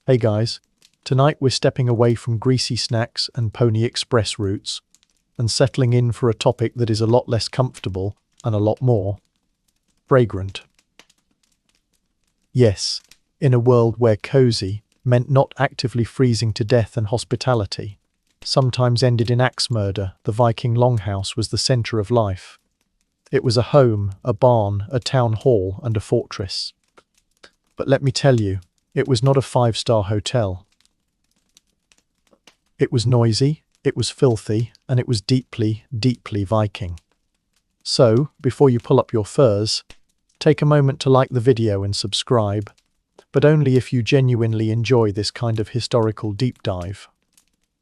Hey guys, tonight we're stepping away from greasy snacks and Pony Express routes and settling in for a topic that is a lot less comfortable and a lot more fragrant. Yes, in a world where cozy meant not actively freezing to death and hospitality sometimes ended in axe murder, the Viking Longhouse was the center of life. It was a home, a barn, a town hall, and a fortress. But let me tell you, it was not a five-star hotel. It was noisy, it was filthy, and it was deeply, deeply Viking. So, before you pull up your furs, take a moment to like the video and subscribe, but only if you genuinely enjoy this kind of historical deep dive.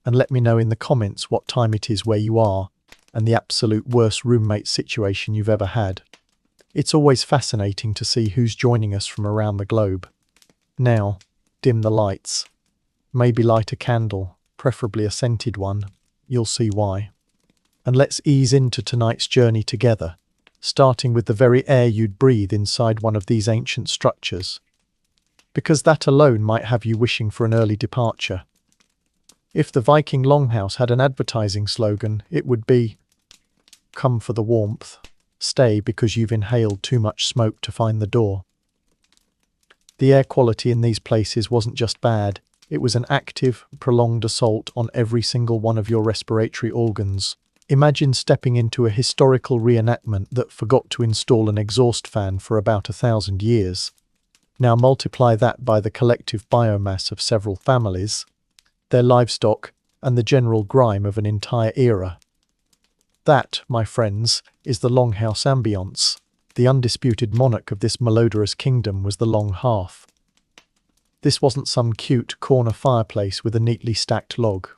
And let me know in the comments what time it is where you are and the absolute worst roommate situation you've ever had. It's always fascinating to see who's joining us from around the globe. Now, dim the lights. Maybe light a candle, preferably a scented one. You'll see why. And let's ease into tonight's journey together, starting with the very air you'd breathe inside one of these ancient structures. Because that alone might have you wishing for an early departure. If the Viking Longhouse had an advertising slogan, it would be, "Come for the warmth. Stay because you've inhaled too much smoke to find the door." The air quality in these places wasn't just bad, it was an active, prolonged assault on every single one of your respiratory organs. Imagine stepping into a historical reenactment that forgot to install an exhaust fan for about 1,000 years. Now multiply that by the collective biomass of several families, their livestock, and the general grime of an entire era. That, my friends, is the Longhouse ambience. The undisputed monarch of this malodorous kingdom was the long hearth. This wasn't some cute corner fireplace with a neatly stacked log.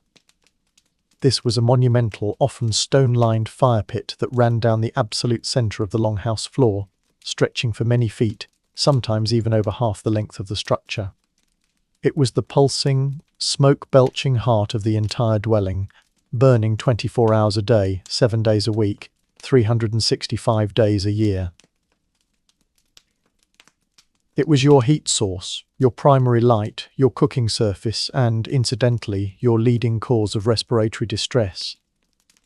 This was a monumental, often stone-lined fire pit that ran down the absolute center of the Longhouse floor, stretching for many feet, sometimes even over half the length of the structure. It was the pulsing, smoke-belching heart of the entire dwelling, burning 24 hours a day, 7 days a week, 365 days a year. It was your heat source, your primary light, your cooking surface, and, incidentally, your leading cause of respiratory distress.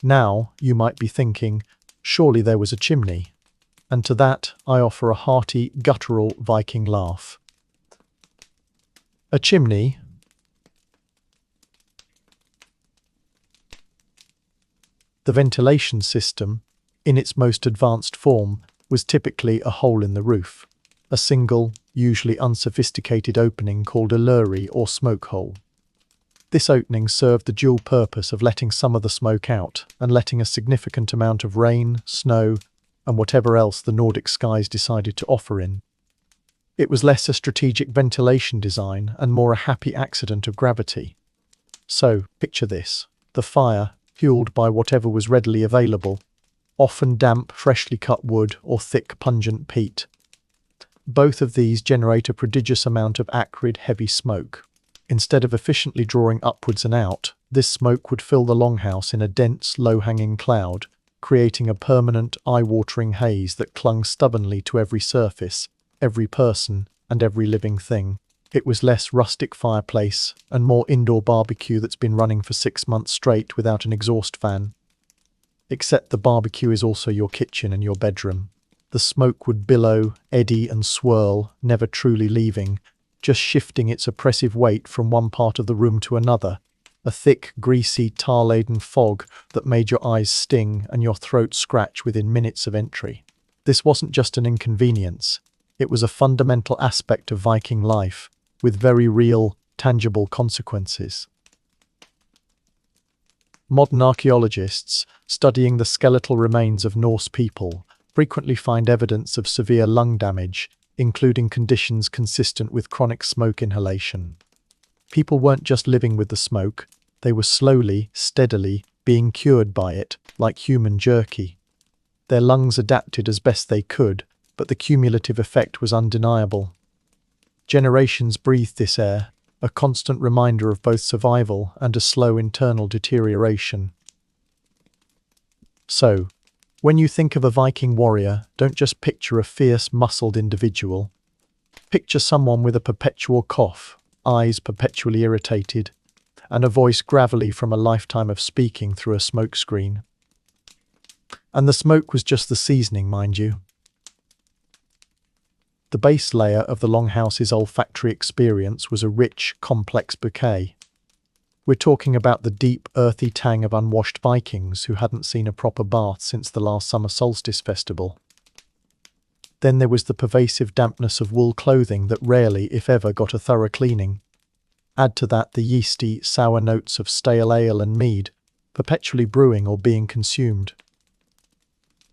Now, you might be thinking, surely there was a chimney. And to that, I offer a hearty, guttural Viking laugh. A chimney? The ventilation system, in its most advanced form, was typically a hole in the roof, a single, usually unsophisticated opening called a lury or smoke hole. This opening served the dual purpose of letting some of the smoke out and letting a significant amount of rain, snow, and whatever else the Nordic skies decided to offer in. It was less a strategic ventilation design and more a happy accident of gravity. So, picture this. The fire, fueled by whatever was readily available, often damp, freshly cut wood or thick, pungent peat. Both of these generate a prodigious amount of acrid, heavy smoke. Instead of efficiently drawing upwards and out, this smoke would fill the longhouse in a dense, low-hanging cloud, creating a permanent, eye-watering haze that clung stubbornly to every surface, every person, and every living thing. It was less rustic fireplace and more indoor barbecue that's been running for 6 months straight without an exhaust fan. Except the barbecue is also your kitchen and your bedroom. The smoke would billow, eddy and swirl, never truly leaving, just shifting its oppressive weight from one part of the room to another, a thick, greasy, tar-laden fog that made your eyes sting and your throat scratch within minutes of entry. This wasn't just an inconvenience, it was a fundamental aspect of Viking life, with very real, tangible consequences. Modern archaeologists, studying the skeletal remains of Norse people, frequently find evidence of severe lung damage, including conditions consistent with chronic smoke inhalation. People weren't just living with the smoke, they were slowly, steadily, being cured by it, like human jerky. Their lungs adapted as best they could, but the cumulative effect was undeniable. Generations breathed this air, a constant reminder of both survival and a slow internal deterioration. So, when you think of a Viking warrior, don't just picture a fierce, muscled individual. Picture someone with a perpetual cough, eyes perpetually irritated, and a voice gravelly from a lifetime of speaking through a smoke screen. And the smoke was just the seasoning, mind you. The base layer of the Longhouse's olfactory experience was a rich, complex bouquet. We're talking about the deep, earthy tang of unwashed Vikings who hadn't seen a proper bath since the last summer solstice festival. Then there was the pervasive dampness of wool clothing that rarely, if ever, got a thorough cleaning. Add to that the yeasty, sour notes of stale ale and mead, perpetually brewing or being consumed.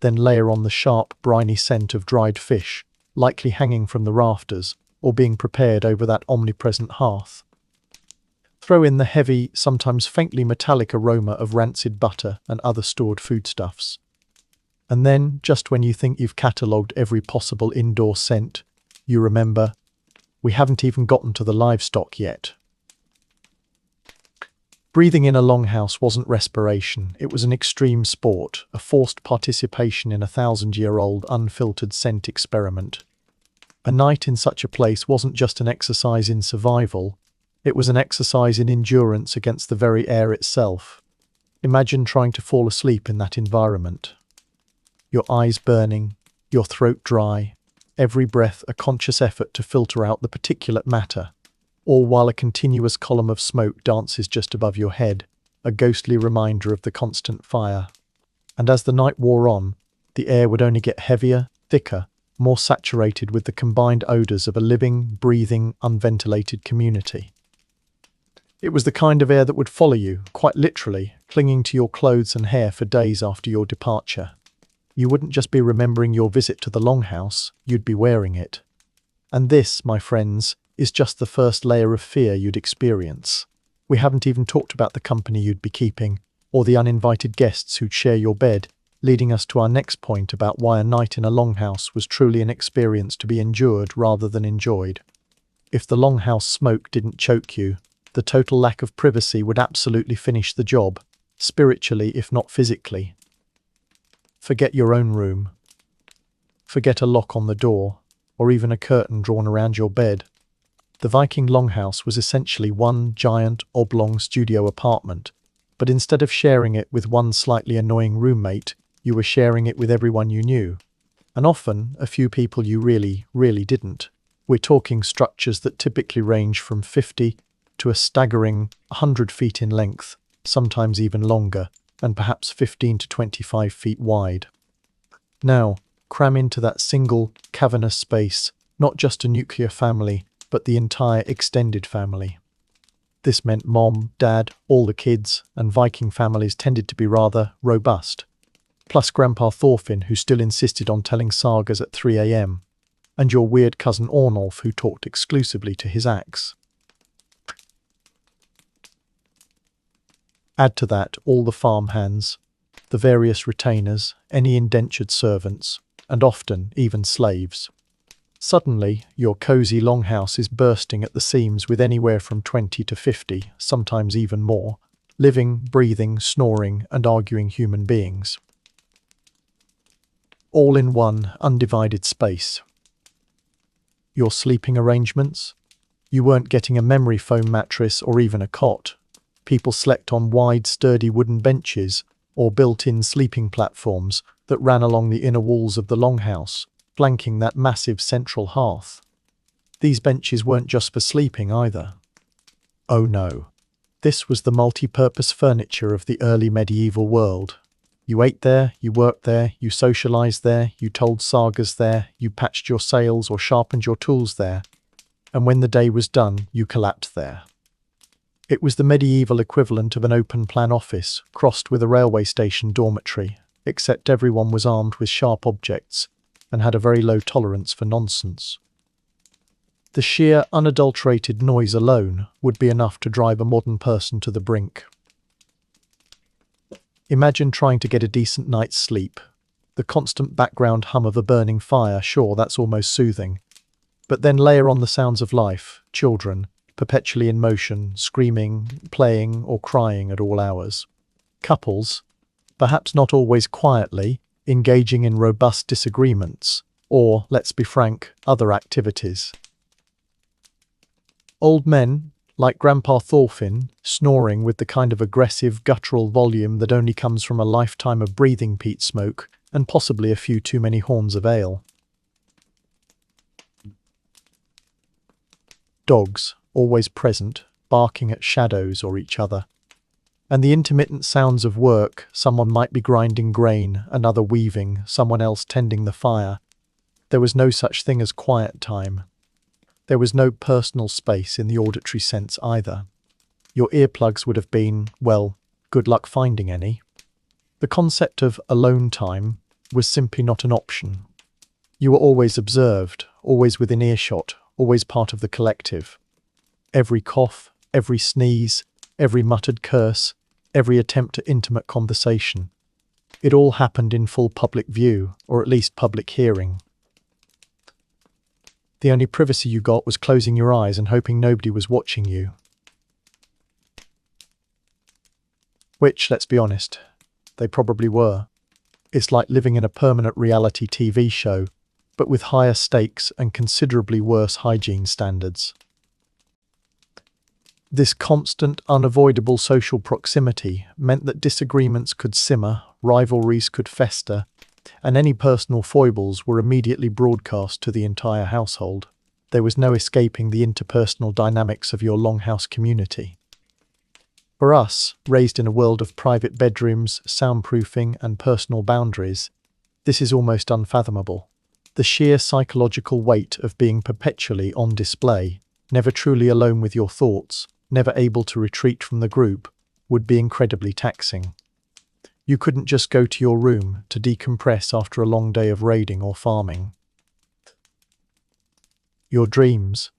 Then layer on the sharp, briny scent of dried fish, likely hanging from the rafters or being prepared over that omnipresent hearth. Throw in the heavy, sometimes faintly metallic aroma of rancid butter and other stored foodstuffs. And then, just when you think you've catalogued every possible indoor scent, you remember, we haven't even gotten to the livestock yet. Breathing in a longhouse wasn't respiration, it was an extreme sport, a forced participation in a 1,000-year-old unfiltered scent experiment. A night in such a place wasn't just an exercise in survival, it was an exercise in endurance against the very air itself. Imagine trying to fall asleep in that environment. Your eyes burning, your throat dry, every breath a conscious effort to filter out the particulate matter, all while a continuous column of smoke dances just above your head, a ghostly reminder of the constant fire. And as the night wore on, the air would only get heavier, thicker, more saturated with the combined odours of a living, breathing, unventilated community. It was the kind of air that would follow you, quite literally, clinging to your clothes and hair for days after your departure. You wouldn't just be remembering your visit to the Longhouse, you'd be wearing it. And this, my friends, is just the first layer of fear you'd experience. We haven't even talked about the company you'd be keeping, or the uninvited guests who'd share your bed, leading us to our next point about why a night in a longhouse was truly an experience to be endured rather than enjoyed. If the longhouse smoke didn't choke you, the total lack of privacy would absolutely finish the job, spiritually if not physically. Forget your own room. Forget a lock on the door, or even a curtain drawn around your bed. The Viking Longhouse was essentially one giant, oblong studio apartment, but instead of sharing it with one slightly annoying roommate, you were sharing it with everyone you knew. And often, a few people you really didn't. We're talking structures that typically range from 50 to a staggering 100 feet in length, sometimes even longer, and perhaps 15 to 25 feet wide. Now, cram into that single, cavernous space, not just a nuclear family, but the entire extended family. This meant mom, dad, all the kids, and Viking families tended to be rather robust. Plus Grandpa Thorfinn, who still insisted on telling sagas at 3 a.m, and your weird cousin Ornolf, who talked exclusively to his axe. Add to that all the farmhands, the various retainers, any indentured servants, and often even slaves. Suddenly, your cosy longhouse is bursting at the seams with anywhere from 20 to 50, sometimes even more, living, breathing, snoring, and arguing human beings. All in one, undivided space. Your sleeping arrangements? You weren't getting a memory foam mattress or even a cot. People slept on wide, sturdy wooden benches or built-in sleeping platforms that ran along the inner walls of the longhouse, flanking that massive central hearth. These benches weren't just for sleeping either. Oh no. This was the multi-purpose furniture of the early medieval world. You ate there, you worked there, you socialized there, you told sagas there, you patched your sails or sharpened your tools there, and when the day was done, you collapsed there. It was the medieval equivalent of an open-plan office, crossed with a railway station dormitory, except everyone was armed with sharp objects, and had a very low tolerance for nonsense. The sheer, unadulterated noise alone would be enough to drive a modern person to the brink. Imagine trying to get a decent night's sleep. The constant background hum of a burning fire, sure, that's almost soothing. But then layer on the sounds of life, children, perpetually in motion, screaming, playing, or crying at all hours. Couples, perhaps not always quietly, engaging in robust disagreements, or, let's be frank, other activities. Old men, like Grandpa Thorfinn, snoring with the kind of aggressive, guttural volume that only comes from a lifetime of breathing peat smoke and possibly a few too many horns of ale. Dogs, always present, barking at shadows or each other. And the intermittent sounds of work, someone might be grinding grain, another weaving, someone else tending the fire. There was no such thing as quiet time. There was no personal space in the auditory sense either. Your earplugs would have been, well, good luck finding any. The concept of alone time was simply not an option. You were always observed, always within earshot, always part of the collective. Every cough, every sneeze, every muttered curse, every attempt at intimate conversation. It all happened in full public view, or at least public hearing. The only privacy you got was closing your eyes and hoping nobody was watching you. Which, let's be honest, they probably were. It's like living in a permanent reality TV show, but with higher stakes and considerably worse hygiene standards. This constant, unavoidable social proximity meant that disagreements could simmer, rivalries could fester, and any personal foibles were immediately broadcast to the entire household. There was no escaping the interpersonal dynamics of your longhouse community. For us, raised in a world of private bedrooms, soundproofing, and personal boundaries, this is almost unfathomable. The sheer psychological weight of being perpetually on display, never truly alone with your thoughts, never able to retreat from the group, would be incredibly taxing. You couldn't just go to your room to decompress after a long day of raiding or farming. Your dreams,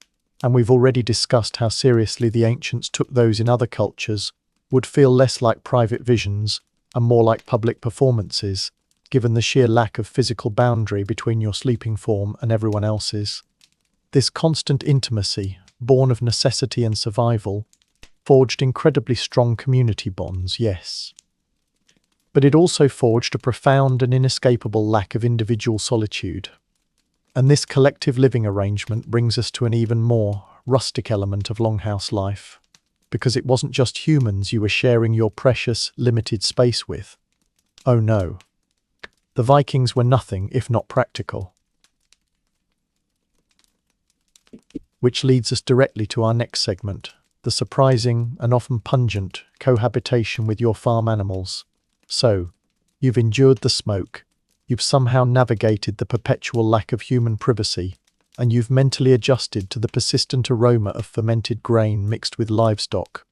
and we've already discussed how seriously the ancients took those in other cultures, would feel less like private visions and more like public performances, given the sheer lack of physical boundary between your sleeping form and everyone else's. This constant intimacy, born of necessity and survival, forged incredibly strong community bonds, yes. But it also forged a profound and inescapable lack of individual solitude. And this collective living arrangement brings us to an even more rustic element of longhouse life, because it wasn't just humans you were sharing your precious, limited space with. Oh no. The Vikings were nothing if not practical. Which leads us directly to our next segment, the surprising and often pungent cohabitation with your farm animals. So, you've endured the smoke, you've somehow navigated the perpetual lack of human privacy, and you've mentally adjusted to the persistent aroma of fermented grain mixed with livestock.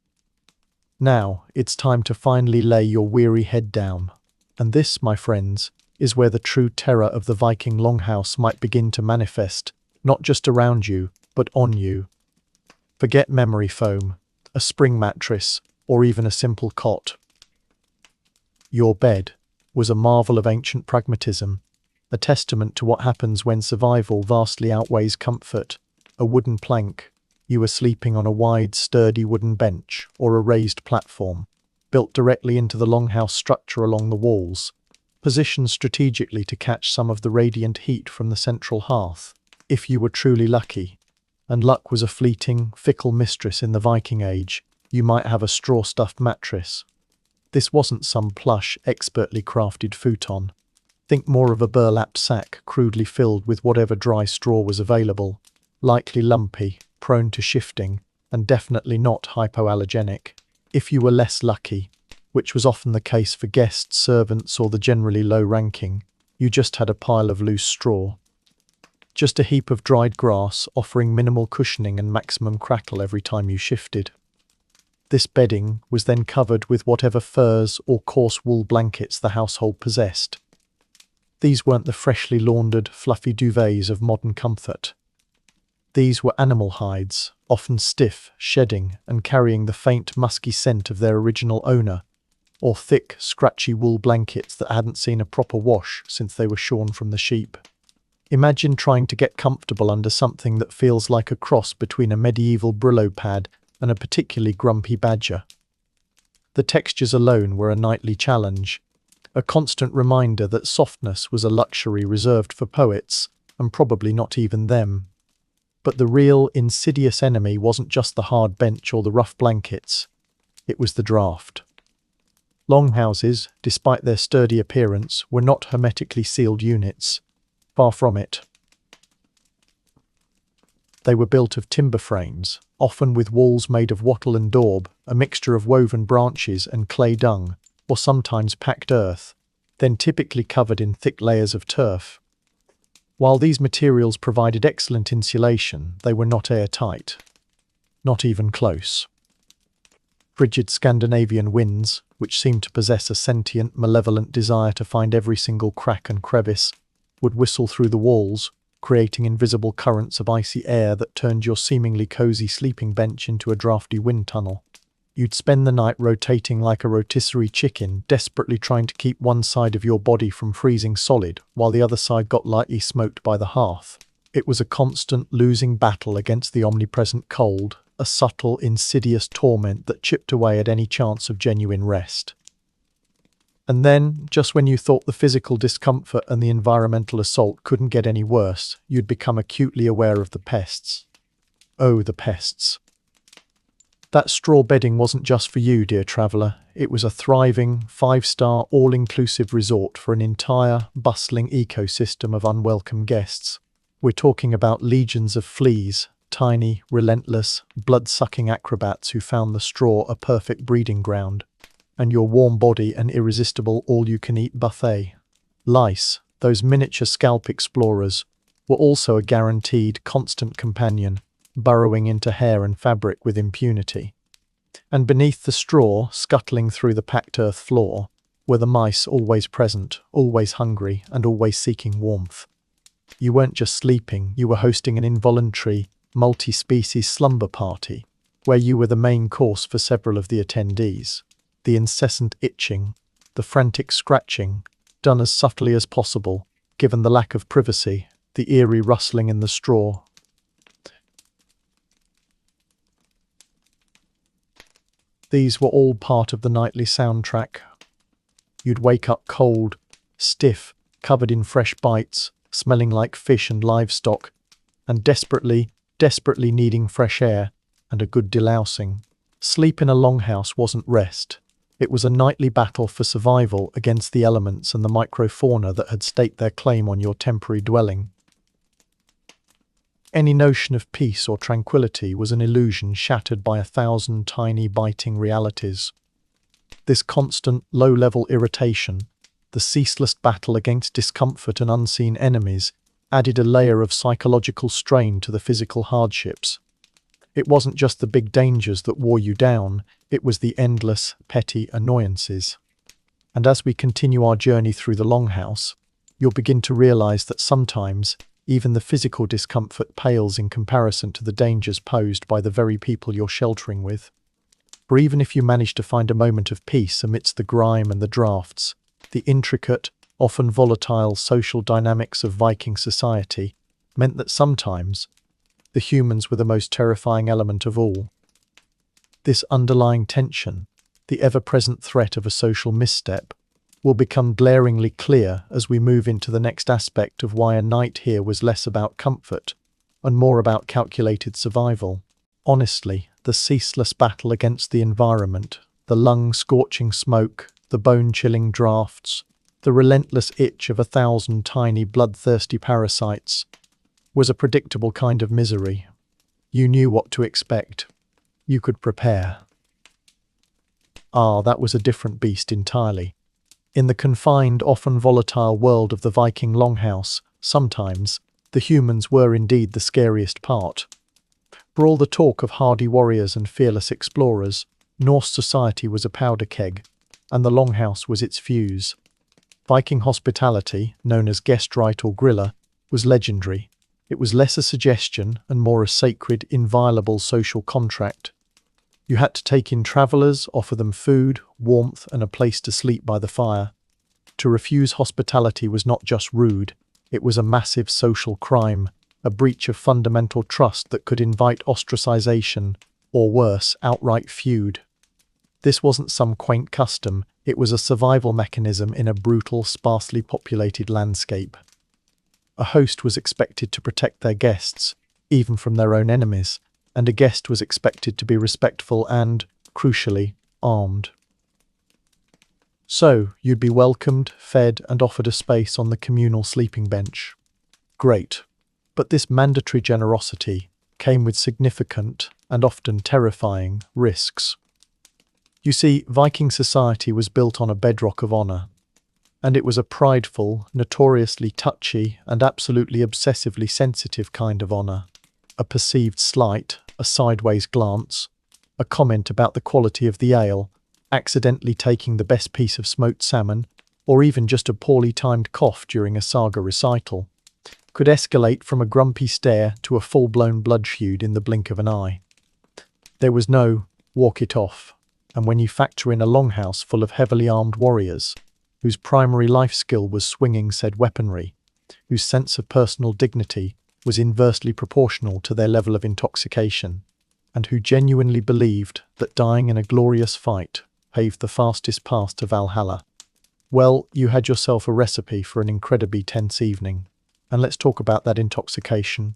Now, it's time to finally lay your weary head down. And this, my friends, is where the true terror of the Viking Longhouse might begin to manifest, not just around you, but on you. Forget memory foam, a spring mattress, or even a simple cot. Your bed was a marvel of ancient pragmatism, a testament to what happens when survival vastly outweighs comfort. A wooden plank, you were sleeping on a wide, sturdy wooden bench or a raised platform, built directly into the longhouse structure along the walls, positioned strategically to catch some of the radiant heat from the central hearth, if you were truly lucky. And luck was a fleeting, fickle mistress in the Viking Age. You might have a straw-stuffed mattress. This wasn't some plush, expertly crafted futon. Think more of a burlap sack crudely filled with whatever dry straw was available, likely lumpy, prone to shifting, and definitely not hypoallergenic. If you were less lucky, which was often the case for guests, servants, or the generally low-ranking, you just had a pile of loose straw. Just a heap of dried grass offering minimal cushioning and maximum crackle every time you shifted. This bedding was then covered with whatever furs or coarse wool blankets the household possessed. These weren't the freshly laundered, fluffy duvets of modern comfort. These were animal hides, often stiff, shedding, and carrying the faint, musky scent of their original owner, or thick, scratchy wool blankets that hadn't seen a proper wash since they were shorn from the sheep. Imagine trying to get comfortable under something that feels like a cross between a medieval Brillo pad and a particularly grumpy badger. The textures alone were a nightly challenge, a constant reminder that softness was a luxury reserved for poets, and probably not even them. But the real, insidious enemy wasn't just the hard bench or the rough blankets. It was the draft. Longhouses, despite their sturdy appearance, were not hermetically sealed units. Far from it. They were built of timber frames, often with walls made of wattle and daub, a mixture of woven branches and clay dung, or sometimes packed earth, then typically covered in thick layers of turf. While these materials provided excellent insulation, they were not airtight. Not even close. Frigid Scandinavian winds, which seemed to possess a sentient, malevolent desire to find every single crack and crevice, would whistle through the walls, creating invisible currents of icy air that turned your seemingly cozy sleeping bench into a drafty wind tunnel. You'd spend the night rotating like a rotisserie chicken, desperately trying to keep one side of your body from freezing solid, while the other side got lightly smoked by the hearth. It was a constant, losing battle against the omnipresent cold, a subtle, insidious torment that chipped away at any chance of genuine rest. And then, just when you thought the physical discomfort and the environmental assault couldn't get any worse, you'd become acutely aware of the pests. Oh, the pests. That straw bedding wasn't just for you, dear traveller. It was a thriving, 5-star, all-inclusive resort for an entire, bustling ecosystem of unwelcome guests. We're talking about legions of fleas, tiny, relentless, blood-sucking acrobats who found the straw a perfect breeding ground, and your warm body an irresistible all-you-can-eat buffet. Lice, those miniature scalp explorers, were also a guaranteed, constant companion, burrowing into hair and fabric with impunity. And beneath the straw, scuttling through the packed earth floor, were the mice, always present, always hungry, and always seeking warmth. You weren't just sleeping, you were hosting an involuntary, multi-species slumber party, where you were the main course for several of the attendees. The incessant itching, the frantic scratching, done as subtly as possible, given the lack of privacy, the eerie rustling in the straw. These were all part of the nightly soundtrack. You'd wake up cold, stiff, covered in fresh bites, smelling like fish and livestock, and desperately needing fresh air and a good delousing. Sleep in a longhouse wasn't rest. It was a nightly battle for survival against the elements and the microfauna that had staked their claim on your temporary dwelling. Any notion of peace or tranquility was an illusion shattered by 1,000 tiny biting realities. This constant, low-level irritation, the ceaseless battle against discomfort and unseen enemies, added a layer of psychological strain to the physical hardships. It wasn't just the big dangers that wore you down, it was the endless, petty annoyances. And as we continue our journey through the Longhouse, you'll begin to realize that sometimes even the physical discomfort pales in comparison to the dangers posed by the very people you're sheltering with. For even if you manage to find a moment of peace amidst the grime and the drafts, the intricate, often volatile social dynamics of Viking society meant that sometimes the humans were the most terrifying element of all. This underlying tension, the ever-present threat of a social misstep, will become glaringly clear as we move into the next aspect of why a night here was less about comfort and more about calculated survival. Honestly, the ceaseless battle against the environment, the lung-scorching smoke, the bone-chilling drafts, the relentless itch of 1,000 tiny bloodthirsty parasites, was a predictable kind of misery. You knew what to expect. You could prepare. Ah, that was a different beast entirely. In the confined, often volatile world of the Viking Longhouse, sometimes, the humans were indeed the scariest part. For all the talk of hardy warriors and fearless explorers, Norse society was a powder keg, and the Longhouse was its fuse. Viking hospitality, known as guest right or grilla, was legendary. It was less a suggestion and more a sacred, inviolable social contract. You had to take in travellers, offer them food, warmth, and a place to sleep by the fire. To refuse hospitality was not just rude, it was a massive social crime, a breach of fundamental trust that could invite ostracization, or worse, outright feud. This wasn't some quaint custom, it was a survival mechanism in a brutal, sparsely populated landscape. A host was expected to protect their guests, even from their own enemies, and a guest was expected to be respectful and, crucially, armed. So, you'd be welcomed, fed, and offered a space on the communal sleeping bench. Great. But this mandatory generosity came with significant, and often terrifying, risks. You see, Viking society was built on a bedrock of honor, and it was a prideful, notoriously touchy, and absolutely obsessively sensitive kind of honor. A perceived slight, a sideways glance, a comment about the quality of the ale, accidentally taking the best piece of smoked salmon, or even just a poorly timed cough during a saga recital, could escalate from a grumpy stare to a full-blown blood feud in the blink of an eye. There was no walk it off, and when you factor in a longhouse full of heavily armed warriors, whose primary life skill was swinging said weaponry, whose sense of personal dignity was inversely proportional to their level of intoxication, and who genuinely believed that dying in a glorious fight paved the fastest path to Valhalla, well, you had yourself a recipe for an incredibly tense evening. And let's talk about that intoxication.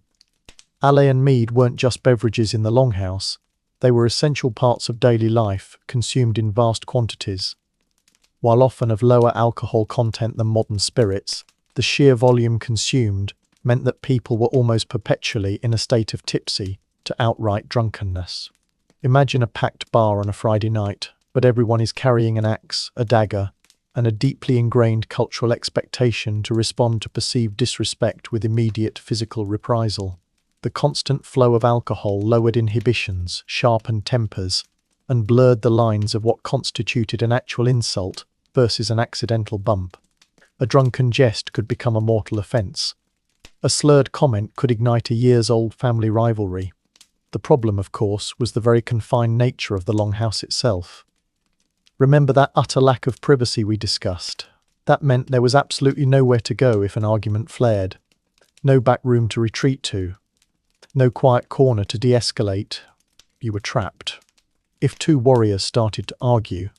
Ale and mead weren't just beverages in the longhouse, they were essential parts of daily life, consumed in vast quantities. While often of lower alcohol content than modern spirits, the sheer volume consumed meant that people were almost perpetually in a state of tipsy to outright drunkenness. Imagine a packed bar on a Friday night, but everyone is carrying an axe, a dagger, and a deeply ingrained cultural expectation to respond to perceived disrespect with immediate physical reprisal. The constant flow of alcohol lowered inhibitions, sharpened tempers, and blurred the lines of what constituted an actual insult versus an accidental bump. A drunken jest could become a mortal offence. A slurred comment could ignite a years-old family rivalry. The problem, of course, was the very confined nature of the longhouse itself. Remember that utter lack of privacy we discussed? That meant there was absolutely nowhere to go if an argument flared. No back room to retreat to. No quiet corner to de-escalate. You were trapped. If two warriors started to argue,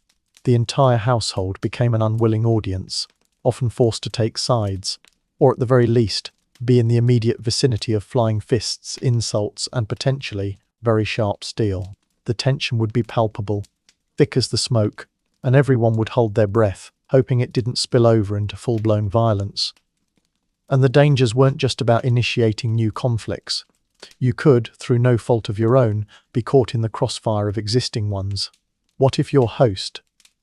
the entire household became an unwilling audience, often forced to take sides, or at the very least, be in the immediate vicinity of flying fists, insults, and potentially very sharp steel. The tension would be palpable, thick as the smoke, and everyone would hold their breath, hoping it didn't spill over into full-blown violence. And the dangers weren't just about initiating new conflicts. You could, through no fault of your own, be caught in the crossfire of existing ones. What if your host,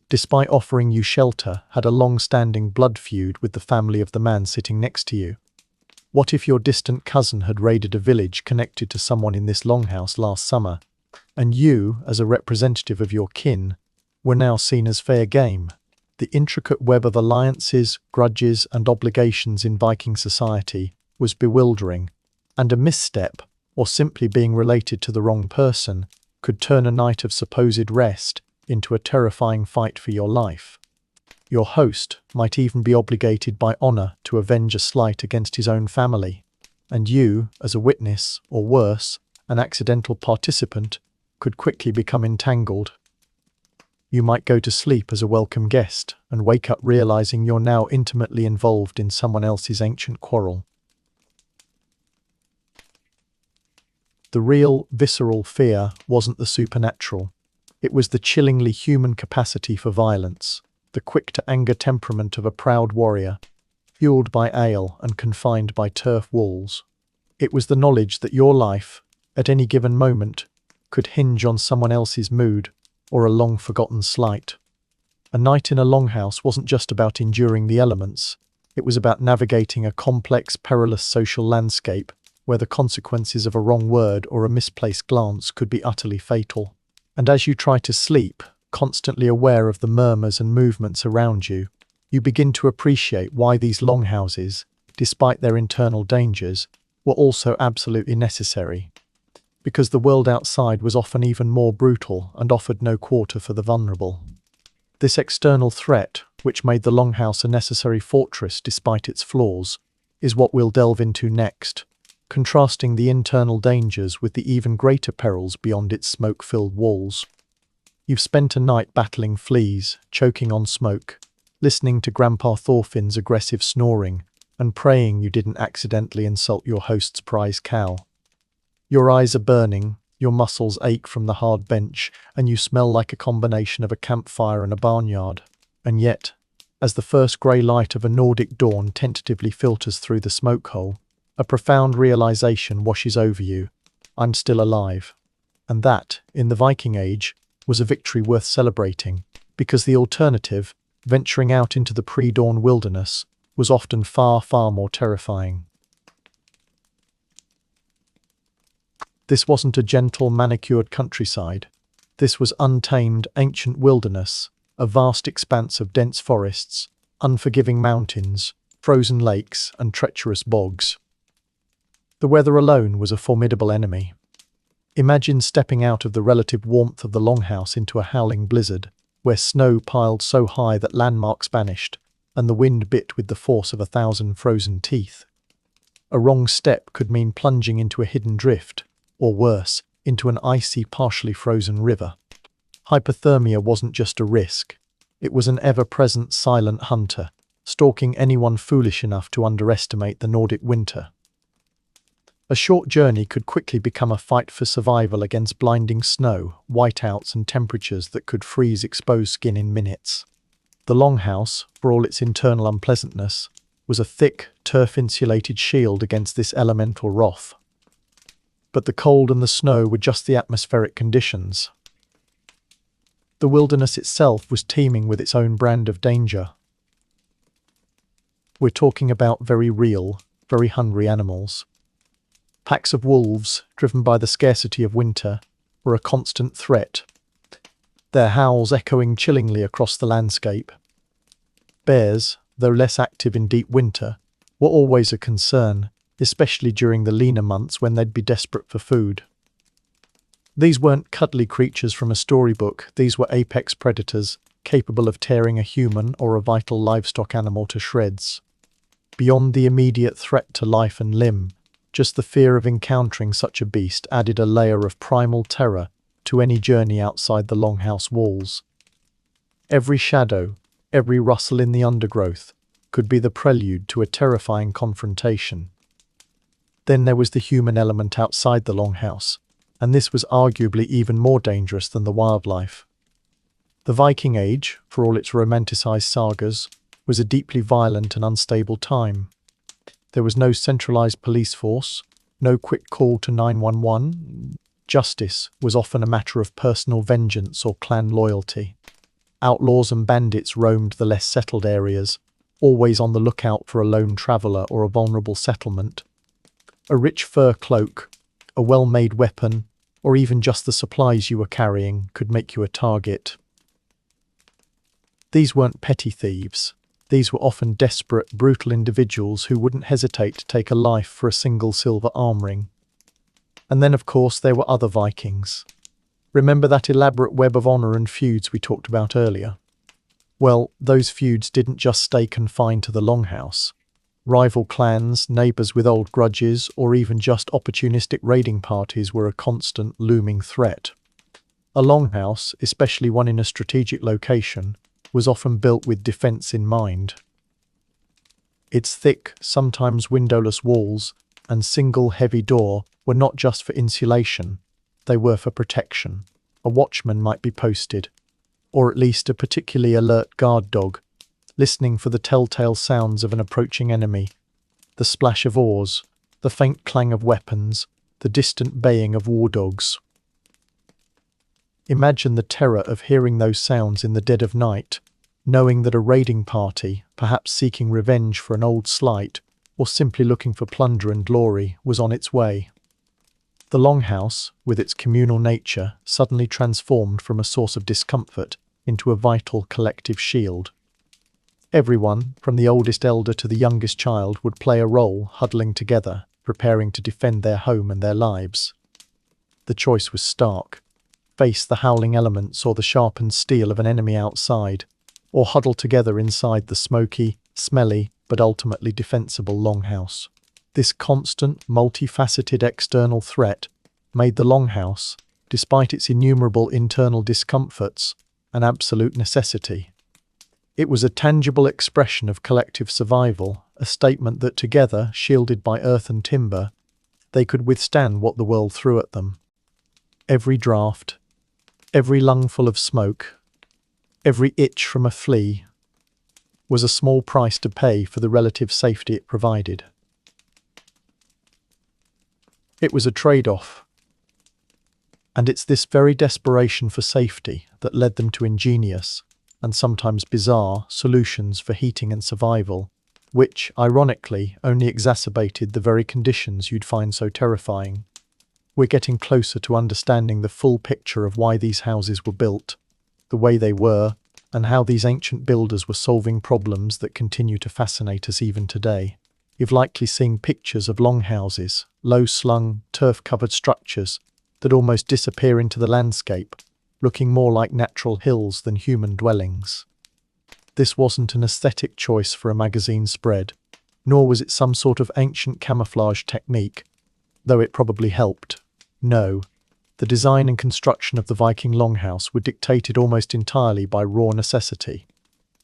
despite offering you shelter, had a long-standing blood feud with the family of the man sitting next to you? What if your distant cousin had raided a village connected to someone in this longhouse last summer, and you, as a representative of your kin, were now seen as fair game? The intricate web of alliances, grudges, and obligations in Viking society was bewildering, and a misstep, or simply being related to the wrong person, could turn a night of supposed rest into a terrifying fight for your life. Your host might even be obligated by honor to avenge a slight against his own family, and you, as a witness, or worse, an accidental participant, could quickly become entangled. You might go to sleep as a welcome guest and wake up realizing you're now intimately involved in someone else's ancient quarrel. The real, visceral fear wasn't the supernatural. It was the chillingly human capacity for violence, the quick-to-anger temperament of a proud warrior, fueled by ale and confined by turf walls. It was the knowledge that your life, at any given moment, could hinge on someone else's mood or a long-forgotten slight. A night in a longhouse wasn't just about enduring the elements, it was about navigating a complex, perilous social landscape where the consequences of a wrong word or a misplaced glance could be utterly fatal. And as you try to sleep, constantly aware of the murmurs and movements around you, you begin to appreciate why these longhouses, despite their internal dangers, were also absolutely necessary. Because the world outside was often even more brutal and offered no quarter for the vulnerable. This external threat, which made the longhouse a necessary fortress despite its flaws, is what we'll delve into next, contrasting the internal dangers with the even greater perils beyond its smoke-filled walls. You've spent a night battling fleas, choking on smoke, listening to Grandpa Thorfinn's aggressive snoring, and praying you didn't accidentally insult your host's prize cow. Your eyes are burning, your muscles ache from the hard bench, and you smell like a combination of a campfire and a barnyard. And yet, as the first grey light of a Nordic dawn tentatively filters through the smoke hole, a profound realization washes over you. I'm still alive. And that, in the Viking Age, was a victory worth celebrating, because the alternative, venturing out into the pre-dawn wilderness, was often far, far more terrifying. This wasn't a gentle, manicured countryside. This was untamed, ancient wilderness, a vast expanse of dense forests, unforgiving mountains, frozen lakes, and treacherous bogs. The weather alone was a formidable enemy. Imagine stepping out of the relative warmth of the Longhouse into a howling blizzard, where snow piled so high that landmarks vanished, and the wind bit with the force of 1,000 frozen teeth. A wrong step could mean plunging into a hidden drift, or worse, into an icy, partially frozen river. Hypothermia wasn't just a risk. It was an ever-present silent hunter, stalking anyone foolish enough to underestimate the Nordic winter. A short journey could quickly become a fight for survival against blinding snow, whiteouts, and temperatures that could freeze exposed skin in minutes. The Longhouse, for all its internal unpleasantness, was a thick, turf-insulated shield against this elemental wrath. But the cold and the snow were just the atmospheric conditions. The wilderness itself was teeming with its own brand of danger. We're talking about very real, very hungry animals. Packs of wolves, driven by the scarcity of winter, were a constant threat, their howls echoing chillingly across the landscape. Bears, though less active in deep winter, were always a concern, especially during the leaner months when they'd be desperate for food. These weren't cuddly creatures from a storybook, these were apex predators, capable of tearing a human or a vital livestock animal to shreds. Beyond the immediate threat to life and limb, just the fear of encountering such a beast added a layer of primal terror to any journey outside the Longhouse walls. Every shadow, every rustle in the undergrowth, could be the prelude to a terrifying confrontation. Then there was the human element outside the Longhouse, and this was arguably even more dangerous than the wildlife. The Viking Age, for all its romanticized sagas, was a deeply violent and unstable time. There was no centralized police force, no quick call to 911. Justice was often a matter of personal vengeance or clan loyalty. Outlaws and bandits roamed the less settled areas, always on the lookout for a lone traveler or a vulnerable settlement. A rich fur cloak, a well-made weapon, or even just the supplies you were carrying could make you a target. These weren't petty thieves. These were often desperate, brutal individuals who wouldn't hesitate to take a life for a single silver arm ring. And then, of course, there were other Vikings. Remember that elaborate web of honor and feuds we talked about earlier? Well, those feuds didn't just stay confined to the Longhouse. Rival clans, neighbours with old grudges, or even just opportunistic raiding parties were a constant, looming threat. A longhouse, especially one in a strategic location, was often built with defence in mind. Its thick, sometimes windowless walls and single heavy door were not just for insulation, they were for protection. A watchman might be posted, or at least a particularly alert guard dog, listening for the telltale sounds of an approaching enemy, the splash of oars, the faint clang of weapons, the distant baying of war dogs. Imagine the terror of hearing those sounds in the dead of night, knowing that a raiding party, perhaps seeking revenge for an old slight, or simply looking for plunder and glory, was on its way. The Longhouse, with its communal nature, suddenly transformed from a source of discomfort into a vital collective shield. Everyone, from the oldest elder to the youngest child, would play a role, huddling together, preparing to defend their home and their lives. The choice was stark. Face the howling elements or the sharpened steel of an enemy outside, or huddle together inside the smoky, smelly, but ultimately defensible Longhouse. This constant, multifaceted external threat made the Longhouse, despite its innumerable internal discomforts, an absolute necessity. It was a tangible expression of collective survival, a statement that together, shielded by earth and timber, They could withstand what the world threw at them. Every draught, every lungful of smoke, every itch from a flea was a small price to pay for the relative safety it provided. It was a trade-off. And it's this very desperation for safety that led them to ingenious, and sometimes bizarre, solutions for heating and survival, which, ironically, only exacerbated the very conditions you'd find so terrifying. We're getting closer to understanding the full picture of why these houses were built, the way they were, and how these ancient builders were solving problems that continue to fascinate us even today. You've likely seen pictures of longhouses, low-slung, turf-covered structures that almost disappear into the landscape, looking more like natural hills than human dwellings. This wasn't an aesthetic choice for a magazine spread, nor was it some sort of ancient camouflage technique, though it probably helped. No, the design and construction of the Viking Longhouse were dictated almost entirely by raw necessity,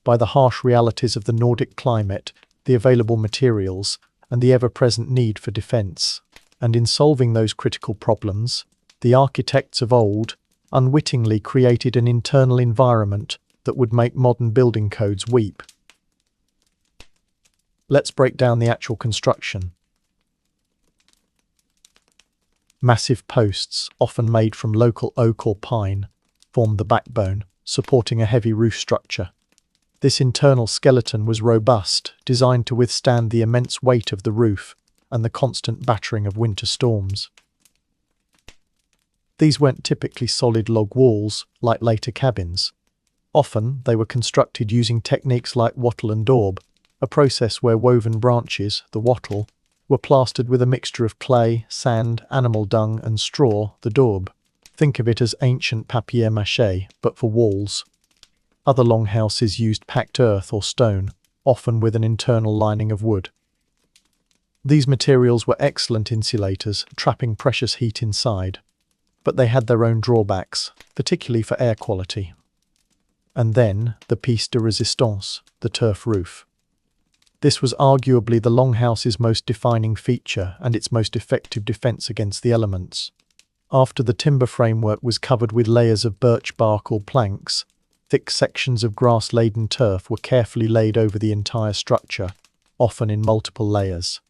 by the harsh realities of the Nordic climate, the available materials, and the ever-present need for defence. And in solving those critical problems, the architects of old unwittingly created an internal environment that would make modern building codes weep. Let's break down the actual construction. Massive posts, often made from local oak or pine, formed the backbone, supporting a heavy roof structure. This internal skeleton was robust, designed to withstand the immense weight of the roof and the constant battering of winter storms. These weren't typically solid log walls, like later cabins. Often, they were constructed using techniques like wattle and daub, a process where woven branches, the wattle, were plastered with a mixture of clay, sand, animal dung and straw, the daub. Think of it as ancient papier-mâché, but for walls. Other longhouses used packed earth or stone, often with an internal lining of wood. These materials were excellent insulators, trapping precious heat inside. But they had their own drawbacks, particularly for air quality. And then, the pièce de résistance, the turf roof. This was arguably the longhouse's most defining feature and its most effective defence against the elements. After the timber framework was covered with layers of birch bark or planks, thick sections of grass-laden turf were carefully laid over the entire structure, often in multiple layers.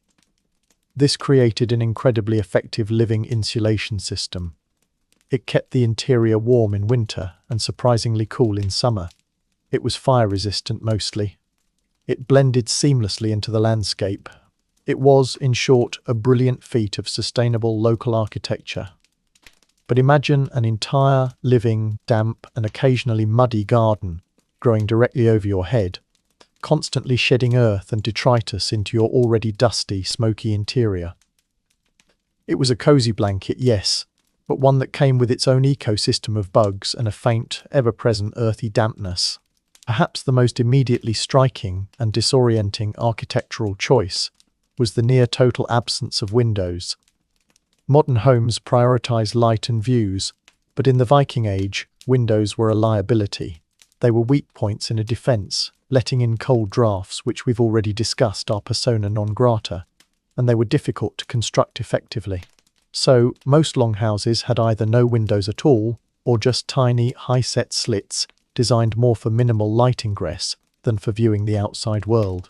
This created an incredibly effective living insulation system. It kept the interior warm in winter and surprisingly cool in summer. It was fire-resistant mostly. It blended seamlessly into the landscape. It was, in short, a brilliant feat of sustainable local architecture. But imagine an entire, living, damp and occasionally muddy garden growing directly over your head, constantly shedding earth and detritus into your already dusty, smoky interior. It was a cozy blanket, yes, but one that came with its own ecosystem of bugs and a faint, ever-present earthy dampness. Perhaps the most immediately striking and disorienting architectural choice was the near-total absence of windows. Modern homes prioritize light and views, but in the Viking Age, windows were a liability. They were weak points in a defense, letting in cold drafts, which we've already discussed are persona non grata, and they were difficult to construct effectively. So, most longhouses had either no windows at all, or just tiny, high-set slits, designed more for minimal light ingress than for viewing the outside world.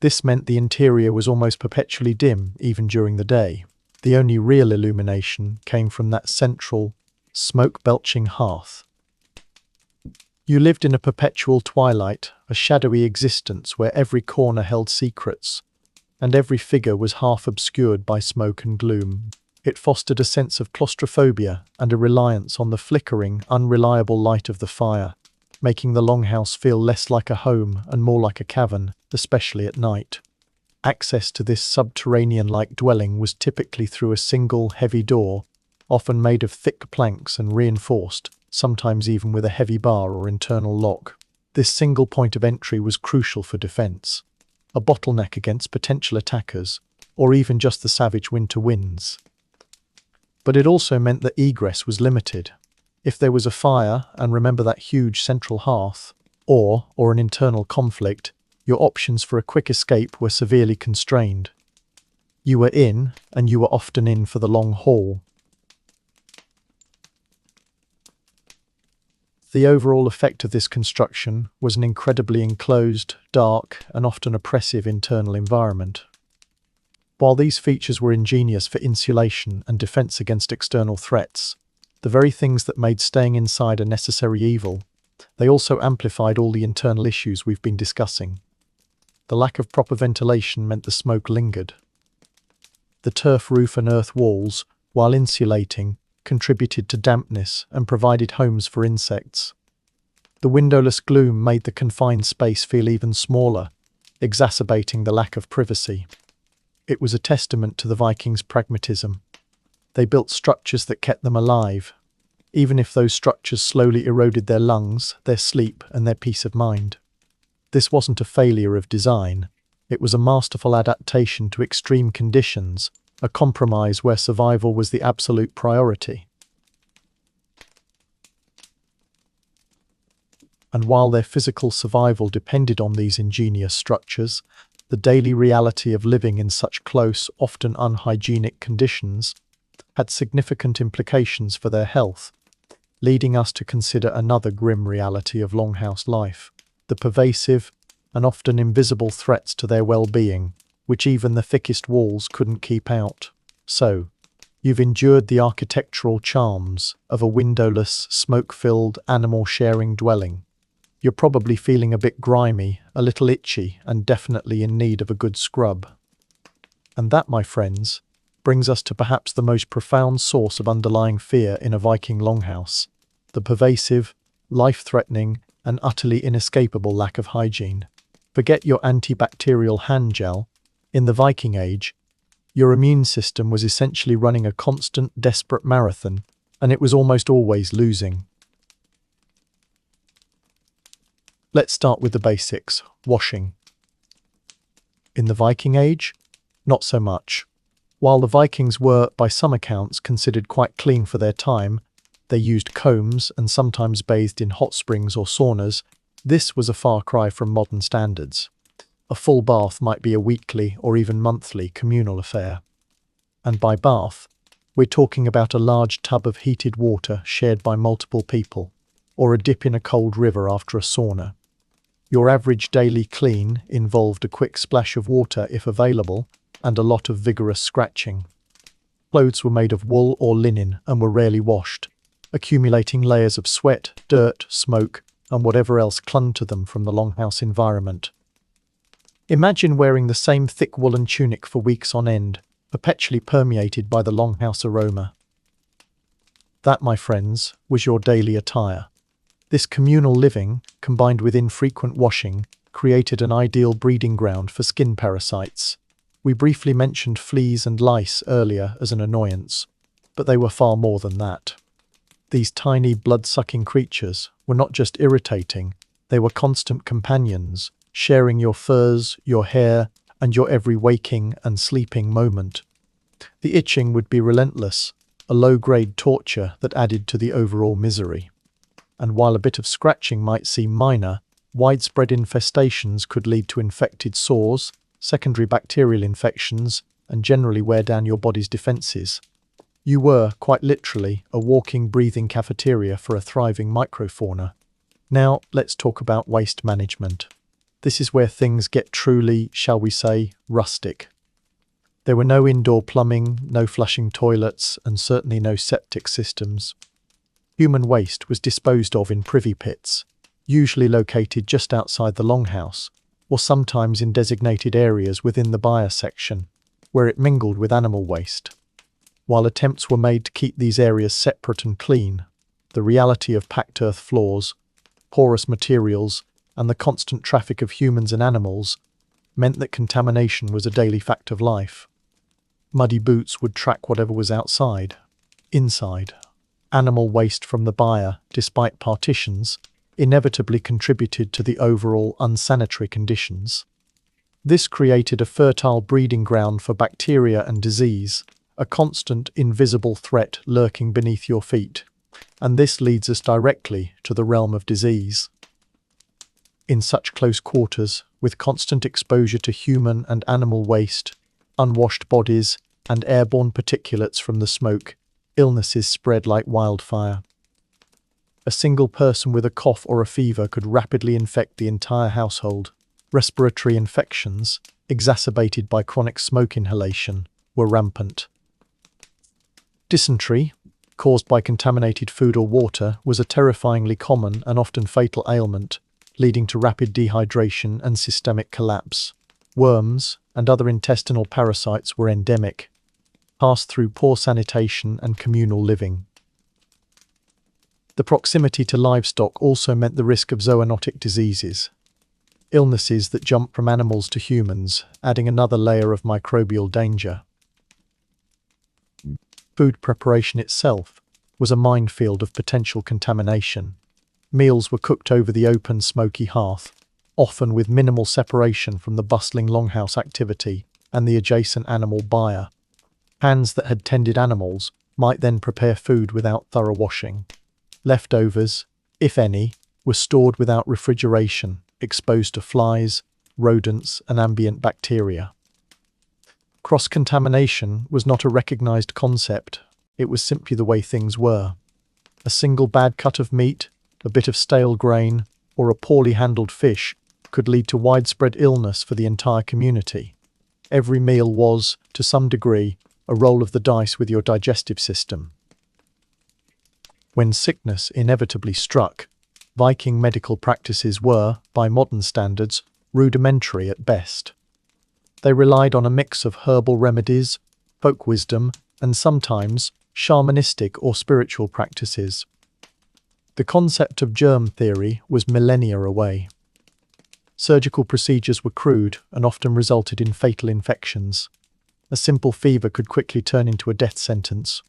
This meant the interior was almost perpetually dim, even during the day. The only real illumination came from that central, smoke-belching hearth. You lived in a perpetual twilight, a shadowy existence where every corner held secrets, and every figure was half obscured by smoke and gloom. It fostered a sense of claustrophobia and a reliance on the flickering, unreliable light of the fire, making the longhouse feel less like a home and more like a cavern, especially at night. Access to this subterranean-like dwelling was typically through a single, heavy door, often made of thick planks and reinforced, sometimes even with a heavy bar or internal lock. This single point of entry was crucial for defense, a bottleneck against potential attackers, or even just the savage winter winds. But it also meant that egress was limited. If there was a fire, and remember that huge central hearth, or an internal conflict, your options for a quick escape were severely constrained. You were in, and you were often in for the long haul. The overall effect of this construction was an incredibly enclosed, dark, and often oppressive internal environment. While these features were ingenious for insulation and defense against external threats, the very things that made staying inside a necessary evil, they also amplified all the internal issues we've been discussing. The lack of proper ventilation meant the smoke lingered. The turf roof and earth walls, while insulating, contributed to dampness and provided homes for insects. The windowless gloom made the confined space feel even smaller, exacerbating the lack of privacy. It was a testament to the Vikings' pragmatism. They built structures that kept them alive, even if those structures slowly eroded their lungs, their sleep, and their peace of mind. This wasn't a failure of design. It was a masterful adaptation to extreme conditions, a compromise where survival was the absolute priority. And while their physical survival depended on these ingenious structures, the daily reality of living in such close, often unhygienic conditions had significant implications for their health, leading us to consider another grim reality of Longhouse life, the pervasive and often invisible threats to their well-being, which even the thickest walls couldn't keep out. So, you've endured the architectural charms of a windowless, smoke-filled, animal-sharing dwelling. You're probably feeling a bit grimy, a little itchy, and definitely in need of a good scrub. And that, my friends, brings us to perhaps the most profound source of underlying fear in a Viking longhouse: the pervasive, life-threatening, and utterly inescapable lack of hygiene. Forget your antibacterial hand gel. In the Viking Age, your immune system was essentially running a constant, desperate marathon, and it was almost always losing. Let's start with the basics: washing. In the Viking Age, not so much. While the Vikings were, by some accounts, considered quite clean for their time, they used combs and sometimes bathed in hot springs or saunas. This was a far cry from modern standards. A full bath might be a weekly or even monthly communal affair. And by bath, we're talking about a large tub of heated water shared by multiple people, or a dip in a cold river after a sauna. Your average daily clean involved a quick splash of water if available, and a lot of vigorous scratching. Clothes were made of wool or linen and were rarely washed, accumulating layers of sweat, dirt, smoke, and whatever else clung to them from the longhouse environment. Imagine wearing the same thick woolen tunic for weeks on end, perpetually permeated by the longhouse aroma. That, my friends, was your daily attire. This communal living, combined with infrequent washing, created an ideal breeding ground for skin parasites. We briefly mentioned fleas and lice earlier as an annoyance, but they were far more than that. These tiny, blood-sucking creatures were not just irritating, they were constant companions, sharing your furs, your hair, and your every waking and sleeping moment. The itching would be relentless, a low-grade torture that added to the overall misery. And while a bit of scratching might seem minor, widespread infestations could lead to infected sores, secondary bacterial infections, and generally wear down your body's defenses. You were, quite literally, a walking, breathing cafeteria for a thriving microfauna. Now, let's talk about waste management. This is where things get truly, shall we say, rustic. There were no indoor plumbing, no flushing toilets, and certainly no septic systems. Human waste was disposed of in privy pits, usually located just outside the longhouse, or sometimes in designated areas within the byre section, where it mingled with animal waste. While attempts were made to keep these areas separate and clean, the reality of packed earth floors, porous materials, and the constant traffic of humans and animals meant that contamination was a daily fact of life. Muddy boots would track whatever was outside. Inside, animal waste from the byre, despite partitions, inevitably contributed to the overall unsanitary conditions. This created a fertile breeding ground for bacteria and disease, a constant, invisible threat lurking beneath your feet. And this leads us directly to the realm of disease. In such close quarters, with constant exposure to human and animal waste, unwashed bodies, and airborne particulates from the smoke, illnesses spread like wildfire. A single person with a cough or a fever could rapidly infect the entire household. Respiratory infections, exacerbated by chronic smoke inhalation, were rampant. Dysentery, caused by contaminated food or water, was a terrifyingly common and often fatal ailment, leading to rapid dehydration and systemic collapse. Worms and other intestinal parasites were endemic, passed through poor sanitation and communal living. The proximity to livestock also meant the risk of zoonotic diseases, illnesses that jump from animals to humans, adding another layer of microbial danger. Food preparation itself was a minefield of potential contamination. Meals were cooked over the open, smoky hearth, often with minimal separation from the bustling longhouse activity and the adjacent animal byre. Hands that had tended animals might then prepare food without thorough washing. Leftovers, if any, were stored without refrigeration, exposed to flies, rodents, and ambient bacteria. Cross-contamination was not a recognized concept, it was simply the way things were. A single bad cut of meat, a bit of stale grain, or a poorly handled fish could lead to widespread illness for the entire community. Every meal was, to some degree, a roll of the dice with your digestive system. When sickness inevitably struck, Viking medical practices were, by modern standards, rudimentary at best. They relied on a mix of herbal remedies, folk wisdom, and sometimes shamanistic or spiritual practices. The concept of germ theory was millennia away. Surgical procedures were crude and often resulted in fatal infections. A simple fever could quickly turn into a death sentence.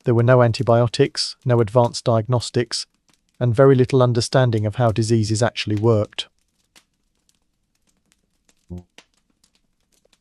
There were no antibiotics, no advanced diagnostics, and very little understanding of how diseases actually worked.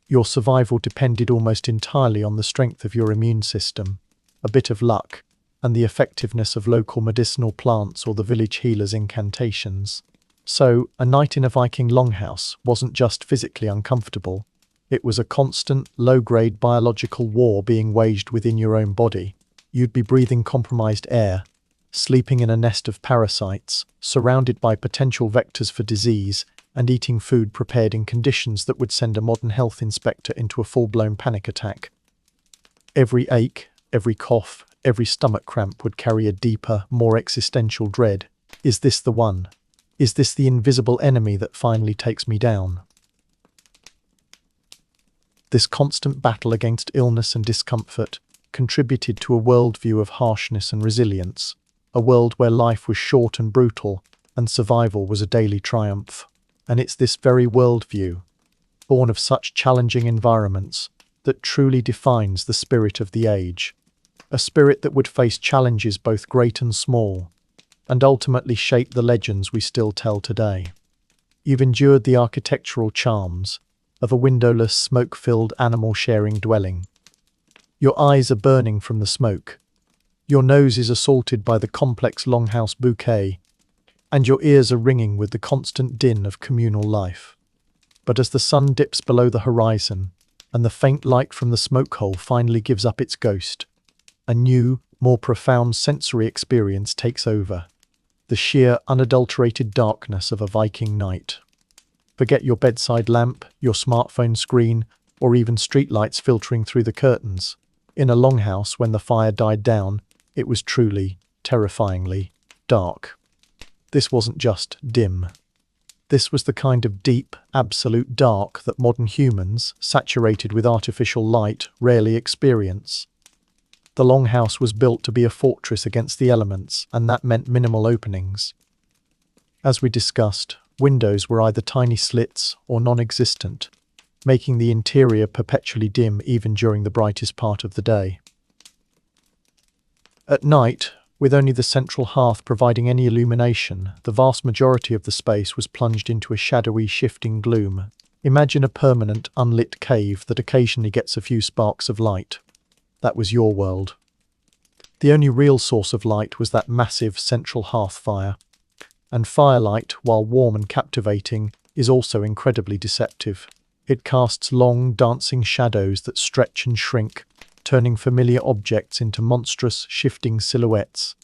Your survival depended almost entirely on the strength of your immune system, a bit of luck, and the effectiveness of local medicinal plants or the village healer's incantations. So, a night in a Viking longhouse wasn't just physically uncomfortable, it was a constant, low-grade biological war being waged within your own body. You'd be breathing compromised air, sleeping in a nest of parasites, surrounded by potential vectors for disease, and eating food prepared in conditions that would send a modern health inspector into a full-blown panic attack. Every ache, every cough, every stomach cramp would carry a deeper, more existential dread. Is this the one? Is this the invisible enemy that finally takes me down? This constant battle against illness and discomfort contributed to a worldview of harshness and resilience, a world where life was short and brutal, and survival was a daily triumph. And it's this very worldview, born of such challenging environments, that truly defines the spirit of the age. A spirit that would face challenges both great and small, and ultimately shape the legends we still tell today. You've endured the architectural charms of a windowless, smoke-filled, animal-sharing dwelling. Your eyes are burning from the smoke. Your nose is assaulted by the complex longhouse bouquet, and your ears are ringing with the constant din of communal life. But as the sun dips below the horizon, and the faint light from the smoke hole finally gives up its ghost, a new, more profound sensory experience takes over. The sheer, unadulterated darkness of a Viking night. Forget your bedside lamp, your smartphone screen, or even streetlights filtering through the curtains. In a longhouse, when the fire died down, it was truly, terrifyingly, dark. This wasn't just dim. This was the kind of deep, absolute dark that modern humans, saturated with artificial light, rarely experience. The longhouse was built to be a fortress against the elements, and that meant minimal openings. As we discussed, windows were either tiny slits or non-existent, making the interior perpetually dim even during the brightest part of the day. At night, with only the central hearth providing any illumination, the vast majority of the space was plunged into a shadowy, shifting gloom. Imagine a permanent, unlit cave that occasionally gets a few sparks of light. That was your world. The only real source of light was that massive central hearth fire. And firelight, while warm and captivating, is also incredibly deceptive. It casts long, dancing shadows that stretch and shrink, turning familiar objects into monstrous, shifting silhouettes.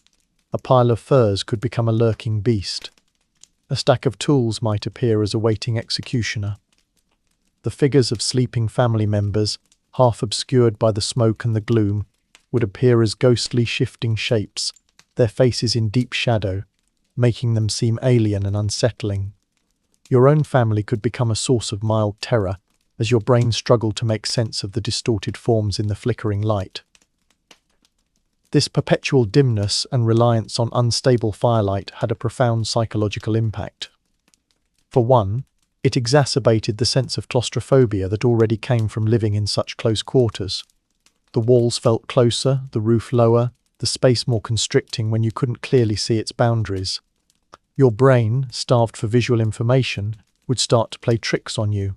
A pile of furs could become a lurking beast. A stack of tools might appear as a waiting executioner. The figures of sleeping family members, half obscured by the smoke and the gloom, would appear as ghostly shifting shapes, their faces in deep shadow, making them seem alien and unsettling. Your own family could become a source of mild terror as your brain struggled to make sense of the distorted forms in the flickering light. This perpetual dimness and reliance on unstable firelight had a profound psychological impact. For one, it exacerbated the sense of claustrophobia that already came from living in such close quarters. The walls felt closer, the roof lower, the space more constricting when you couldn't clearly see its boundaries. Your brain, starved for visual information, would start to play tricks on you.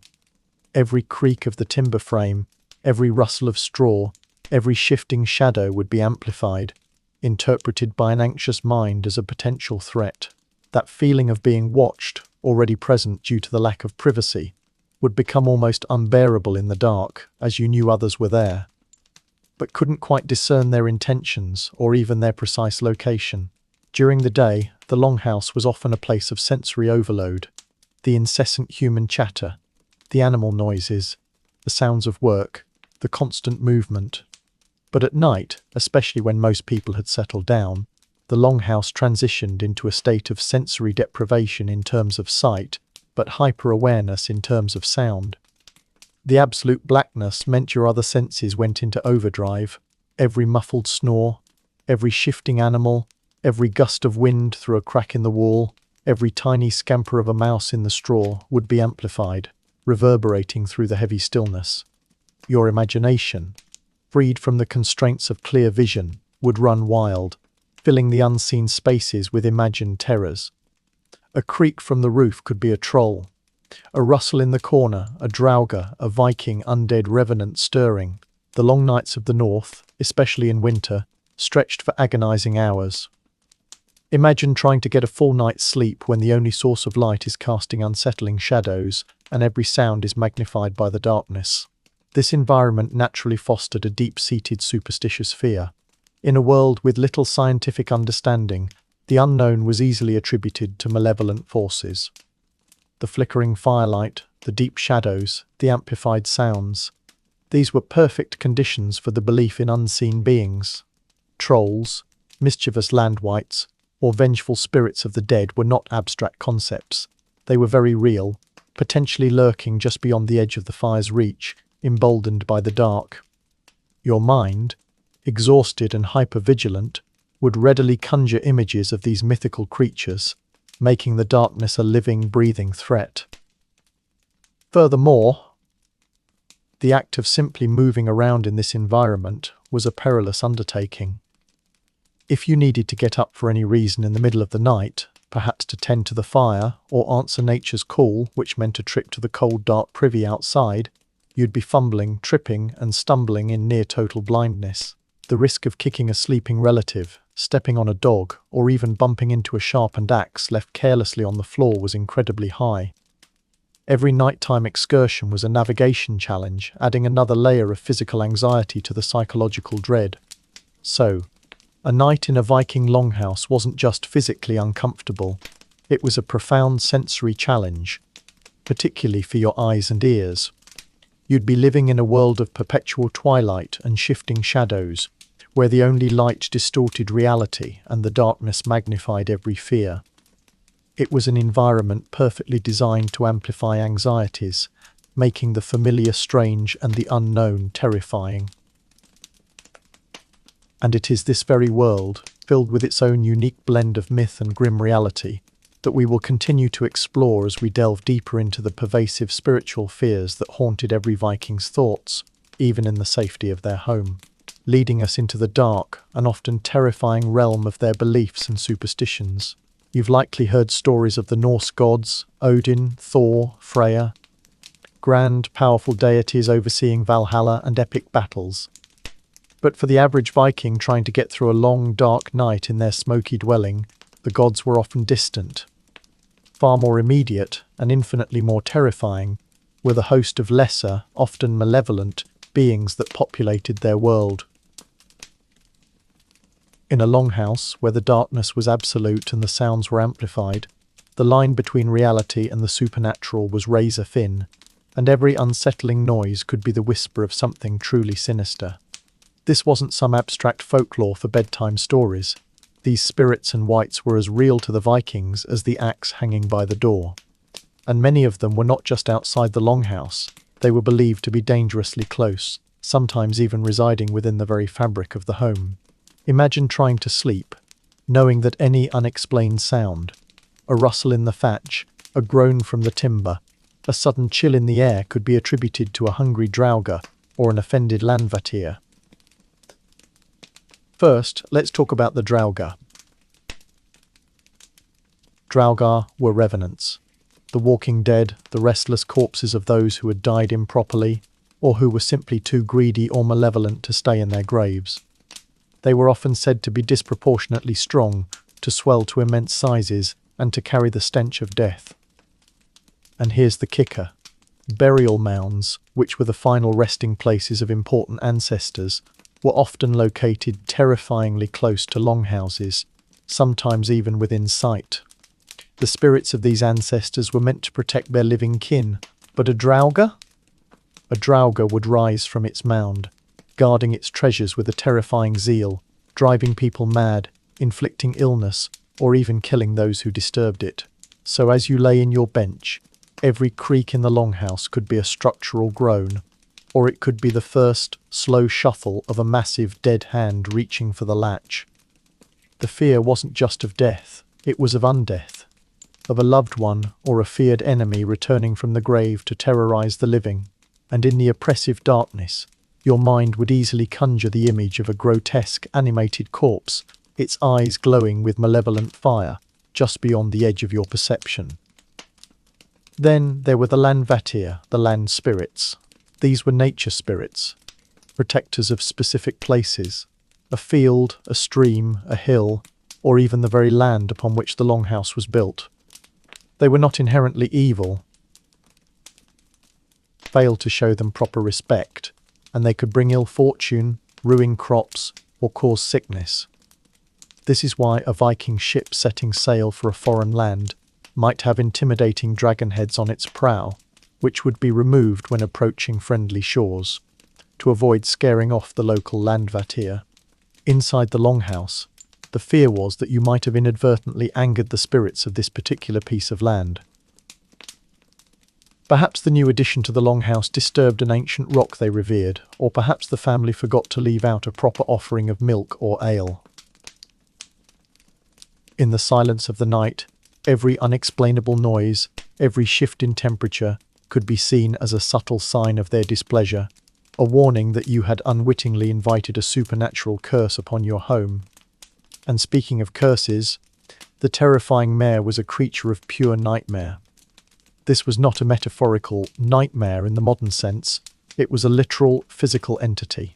Every creak of the timber frame, every rustle of straw, every shifting shadow would be amplified, interpreted by an anxious mind as a potential threat. That feeling of being watched, already present due to the lack of privacy, would become almost unbearable in the dark, as you knew others were there, but couldn't quite discern their intentions or even their precise location. During the day, the Longhouse was often a place of sensory overload. The incessant human chatter, the animal noises, the sounds of work, the constant movement. But at night, especially when most people had settled down, the Longhouse transitioned into a state of sensory deprivation in terms of sight, but hyper-awareness in terms of sound. The absolute blackness meant your other senses went into overdrive. Every muffled snore, every shifting animal, every gust of wind through a crack in the wall, every tiny scamper of a mouse in the straw would be amplified, reverberating through the heavy stillness. Your imagination, freed from the constraints of clear vision, would run wild, filling the unseen spaces with imagined terrors. A creak from the roof could be a troll. A rustle in the corner, a draugr, a Viking undead revenant stirring. The long nights of the north, especially in winter, stretched for agonizing hours. Imagine trying to get a full night's sleep when the only source of light is casting unsettling shadows, and every sound is magnified by the darkness. This environment naturally fostered a deep-seated superstitious fear. In a world with little scientific understanding, the unknown was easily attributed to malevolent forces. The flickering firelight, the deep shadows, the amplified sounds. These were perfect conditions for the belief in unseen beings. Trolls, mischievous landwights, or vengeful spirits of the dead were not abstract concepts. They were very real, potentially lurking just beyond the edge of the fire's reach, emboldened by the dark. Your mind, exhausted and hyper-vigilant, would readily conjure images of these mythical creatures, making the darkness a living, breathing threat. Furthermore, the act of simply moving around in this environment was a perilous undertaking. If you needed to get up for any reason in the middle of the night, perhaps to tend to the fire or answer nature's call, which meant a trip to the cold, dark privy outside, you'd be fumbling, tripping, and stumbling in near-total blindness. The risk of kicking a sleeping relative, stepping on a dog, or even bumping into a sharpened axe left carelessly on the floor was incredibly high. Every nighttime excursion was a navigation challenge, adding another layer of physical anxiety to the psychological dread. So, a night in a Viking Longhouse wasn't just physically uncomfortable, it was a profound sensory challenge, particularly for your eyes and ears. You'd be living in a world of perpetual twilight and shifting shadows, where the only light distorted reality and the darkness magnified every fear. It was an environment perfectly designed to amplify anxieties, making the familiar strange and the unknown terrifying. And it is this very world, filled with its own unique blend of myth and grim reality, that we will continue to explore as we delve deeper into the pervasive spiritual fears that haunted every Viking's thoughts, even in the safety of their home, leading us into the dark and often terrifying realm of their beliefs and superstitions. You've likely heard stories of the Norse gods, Odin, Thor, Freya, grand, powerful deities overseeing Valhalla and epic battles. But for the average Viking trying to get through a long, dark night in their smoky dwelling, the gods were often distant, far more immediate and infinitely more terrifying. were the host of lesser, often malevolent, beings that populated their world. In a longhouse, where the darkness was absolute and the sounds were amplified, the line between reality and the supernatural was razor-thin, and every unsettling noise could be the whisper of something truly sinister. This wasn't some abstract folklore for bedtime stories. These spirits and wights were as real to the Vikings as the axe hanging by the door. And many of them were not just outside the longhouse, they were believed to be dangerously close, sometimes even residing within the very fabric of the home. Imagine trying to sleep, knowing that any unexplained sound, a rustle in the thatch, a groan from the timber, a sudden chill in the air could be attributed to a hungry draugar or an offended landvatir. First, let's talk about the draugar. Draugar were revenants, the walking dead, the restless corpses of those who had died improperly, or who were simply too greedy or malevolent to stay in their graves. They were often said to be disproportionately strong, to swell to immense sizes, and to carry the stench of death. And here's the kicker. Burial mounds, which were the final resting places of important ancestors, were often located terrifyingly close to longhouses, sometimes even within sight. The spirits of these ancestors were meant to protect their living kin, but a draugar? A draugar would rise from its mound, guarding its treasures with a terrifying zeal, driving people mad, inflicting illness, or even killing those who disturbed it. So as you lay in your bench, every creak in the longhouse could be a structural groan, or it could be the first, slow shuffle of a massive dead hand reaching for the latch. The fear wasn't just of death, it was of undeath, of a loved one or a feared enemy returning from the grave to terrorize the living. And in the oppressive darkness, your mind would easily conjure the image of a grotesque animated corpse, its eyes glowing with malevolent fire, just beyond the edge of your perception. Then there were the landvatir, the land spirits. These were nature spirits, protectors of specific places, a field, a stream, a hill, or even the very land upon which the longhouse was built. They were not inherently evil, failed to show them proper respect, and they could bring ill fortune, ruin crops, or cause sickness. This is why a Viking ship setting sail for a foreign land might have intimidating dragon heads on its prow, which would be removed when approaching friendly shores, to avoid scaring off the local landvatir. Inside the longhouse, the fear was that you might have inadvertently angered the spirits of this particular piece of land. Perhaps the new addition to the longhouse disturbed an ancient rock they revered, or perhaps the family forgot to leave out a proper offering of milk or ale. In the silence of the night, every unexplainable noise, every shift in temperature, could be seen as a subtle sign of their displeasure, a warning that you had unwittingly invited a supernatural curse upon your home. And speaking of curses, the terrifying mare was a creature of pure nightmare. This was not a metaphorical nightmare in the modern sense, it was a literal, physical entity.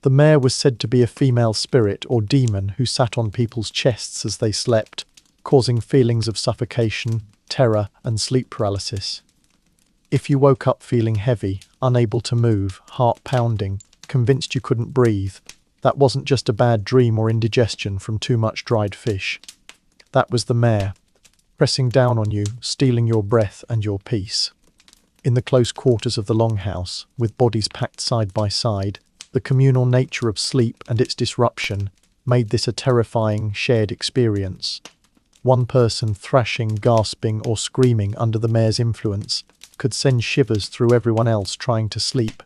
The mare was said to be a female spirit or demon who sat on people's chests as they slept, causing feelings of suffocation, terror, and sleep paralysis. If you woke up feeling heavy, unable to move, heart pounding, convinced you couldn't breathe, that wasn't just a bad dream or indigestion from too much dried fish. That was the mare, pressing down on you, stealing your breath and your peace. In the close quarters of the longhouse, with bodies packed side by side, the communal nature of sleep and its disruption made this a terrifying, shared experience. One person thrashing, gasping, or screaming under the mare's influence could send shivers through everyone else trying to sleep,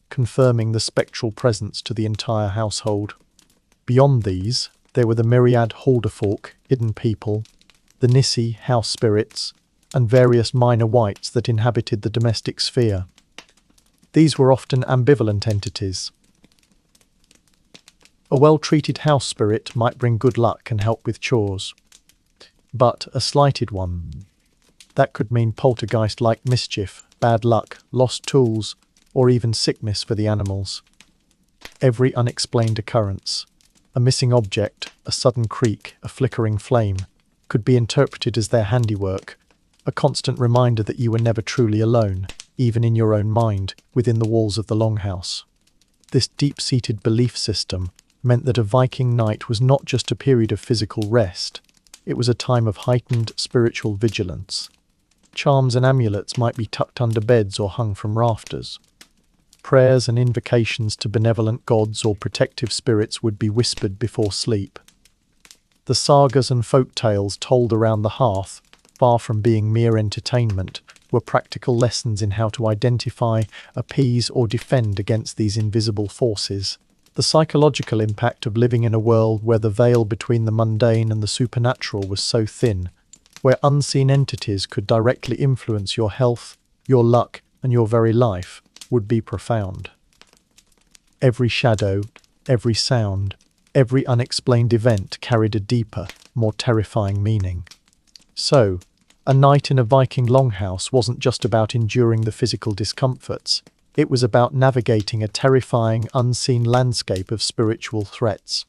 confirming the spectral presence to the entire household. Beyond these, there were the myriad Halderfolk, hidden people, the Nissi, house spirits, and various minor wights that inhabited the domestic sphere. These were often ambivalent entities. A well-treated house spirit might bring good luck and help with chores, but a slighted one, that could mean poltergeist-like mischief, bad luck, lost tools, or even sickness for the animals. Every unexplained occurrence, a missing object, a sudden creak, a flickering flame, could be interpreted as their handiwork, a constant reminder that you were never truly alone, even in your own mind, within the walls of the Longhouse. This deep-seated belief system meant that a Viking night was not just a period of physical rest, it was a time of heightened spiritual vigilance. Charms and amulets might be tucked under beds or hung from rafters. Prayers and invocations to benevolent gods or protective spirits would be whispered before sleep. The sagas and folk tales told around the hearth, far from being mere entertainment, were practical lessons in how to identify, appease, or defend against these invisible forces. The psychological impact of living in a world where the veil between the mundane and the supernatural was so thin, where unseen entities could directly influence your health, your luck, and your very life, would be profound. Every shadow, every sound, every unexplained event carried a deeper, more terrifying meaning. So, a night in a Viking Longhouse wasn't just about enduring the physical discomforts, it was about navigating a terrifying, unseen landscape of spiritual threats.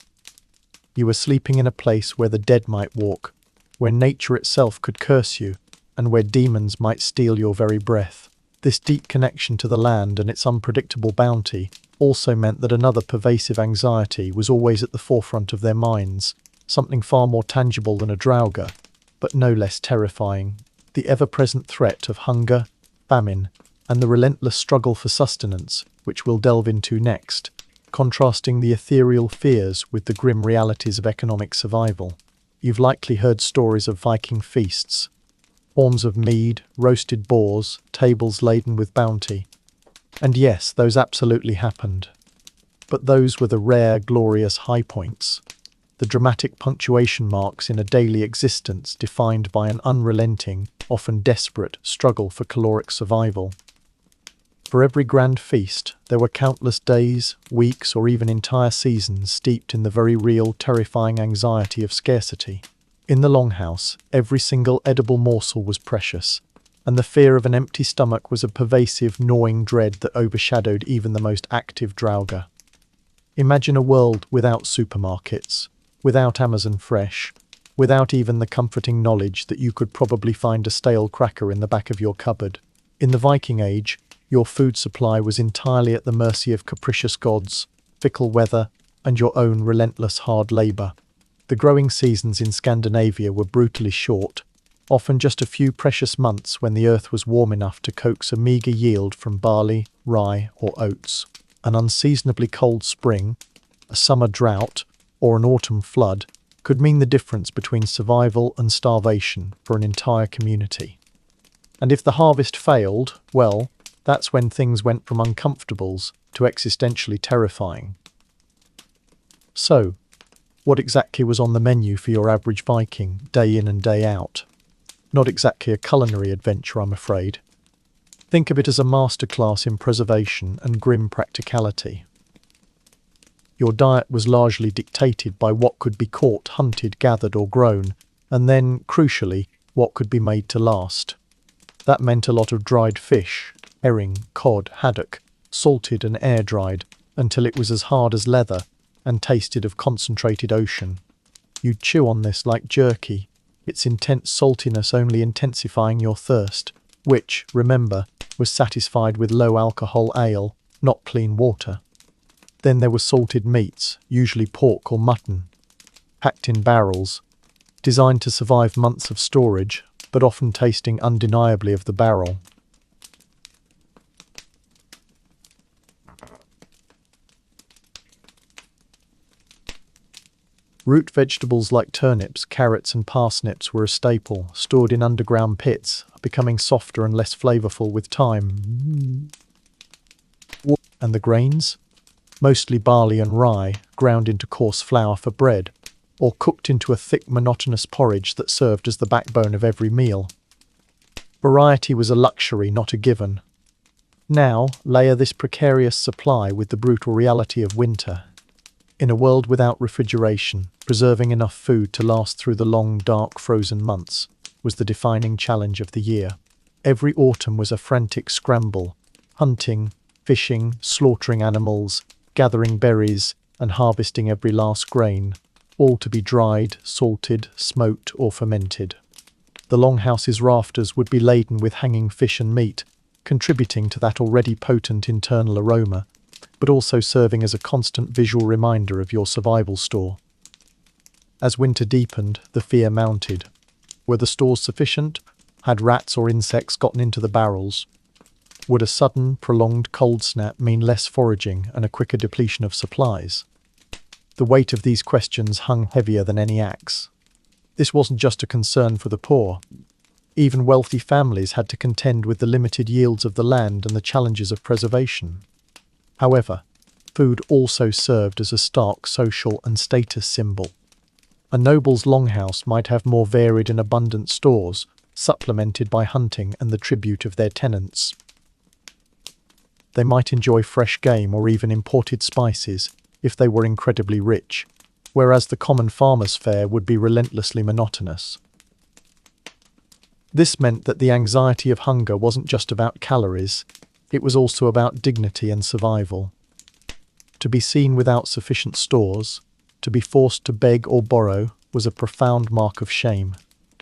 You were sleeping in a place where the dead might walk, where nature itself could curse you, and where demons might steal your very breath. This deep connection to the land and its unpredictable bounty also meant that another pervasive anxiety was always at the forefront of their minds, something far more tangible than a draugr, but no less terrifying: the ever-present threat of hunger, famine, and the relentless struggle for sustenance, which we'll delve into next, contrasting the ethereal fears with the grim realities of economic survival. You've likely heard stories of Viking feasts, forms of mead, roasted boars, tables laden with bounty. And yes, those absolutely happened. But those were the rare, glorious high points, the dramatic punctuation marks in a daily existence defined by an unrelenting, often desperate, struggle for caloric survival. For every grand feast, there were countless days, weeks, or even entire seasons steeped in the very real, terrifying anxiety of scarcity. In the Longhouse, every single edible morsel was precious, and the fear of an empty stomach was a pervasive, gnawing dread that overshadowed even the most active draugr. Imagine a world without supermarkets, without Amazon Fresh, without even the comforting knowledge that you could probably find a stale cracker in the back of your cupboard. In the Viking Age, your food supply was entirely at the mercy of capricious gods, fickle weather, and your own relentless hard labour. The growing seasons in Scandinavia were brutally short, often just a few precious months when the earth was warm enough to coax a meagre yield from barley, rye, or oats. An unseasonably cold spring, a summer drought, or an autumn flood could mean the difference between survival and starvation for an entire community. And if the harvest failed, well, that's when things went from uncomfortables to existentially terrifying. So, what exactly was on the menu for your average Viking, day in and day out? Not exactly a culinary adventure, I'm afraid. Think of it as a masterclass in preservation and grim practicality. Your diet was largely dictated by what could be caught, hunted, gathered, or grown, and then, crucially, what could be made to last. That meant a lot of dried fish, herring, cod, haddock, salted and air-dried, until it was as hard as leather and tasted of concentrated ocean. You'd chew on this like jerky, its intense saltiness only intensifying your thirst, which, remember, was satisfied with low-alcohol ale, not clean water. Then there were salted meats, usually pork or mutton, packed in barrels, designed to survive months of storage, but often tasting undeniably of the barrel. Root vegetables like turnips, carrots and parsnips were a staple, stored in underground pits, becoming softer and less flavourful with time. And the grains? Mostly barley and rye, ground into coarse flour for bread, or cooked into a thick, monotonous porridge that served as the backbone of every meal. Variety was a luxury, not a given. Now, layer this precarious supply with the brutal reality of winter. In a world without refrigeration, preserving enough food to last through the long, dark, frozen months was the defining challenge of the year. Every autumn was a frantic scramble, hunting, fishing, slaughtering animals, gathering berries, and harvesting every last grain, all to be dried, salted, smoked, or fermented. The Longhouse's rafters would be laden with hanging fish and meat, contributing to that already potent internal aroma, but also serving as a constant visual reminder of your survival store. As winter deepened, the fear mounted. Were the stores sufficient? Had rats or insects gotten into the barrels? Would a sudden, prolonged cold snap mean less foraging and a quicker depletion of supplies? The weight of these questions hung heavier than any axe. This wasn't just a concern for the poor. Even wealthy families had to contend with the limited yields of the land and the challenges of preservation. However, food also served as a stark social and status symbol. A noble's longhouse might have more varied and abundant stores, supplemented by hunting and the tribute of their tenants. They might enjoy fresh game or even imported spices if they were incredibly rich, whereas the common farmer's fare would be relentlessly monotonous. This meant that the anxiety of hunger wasn't just about calories, it was also about dignity and survival. To be seen without sufficient stores, to be forced to beg or borrow, was a profound mark of shame.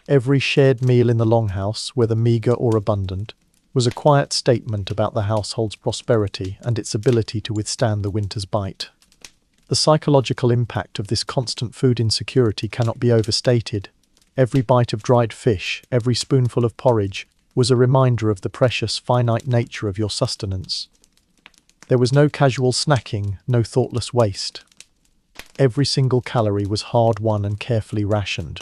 Every shared meal in the longhouse, whether meagre or abundant, was a quiet statement about the household's prosperity and its ability to withstand the winter's bite. The psychological impact of this constant food insecurity cannot be overstated. Every bite of dried fish, every spoonful of porridge, was a reminder of the precious, finite nature of your sustenance. There was no casual snacking, no thoughtless waste. Every single calorie was hard-won and carefully rationed.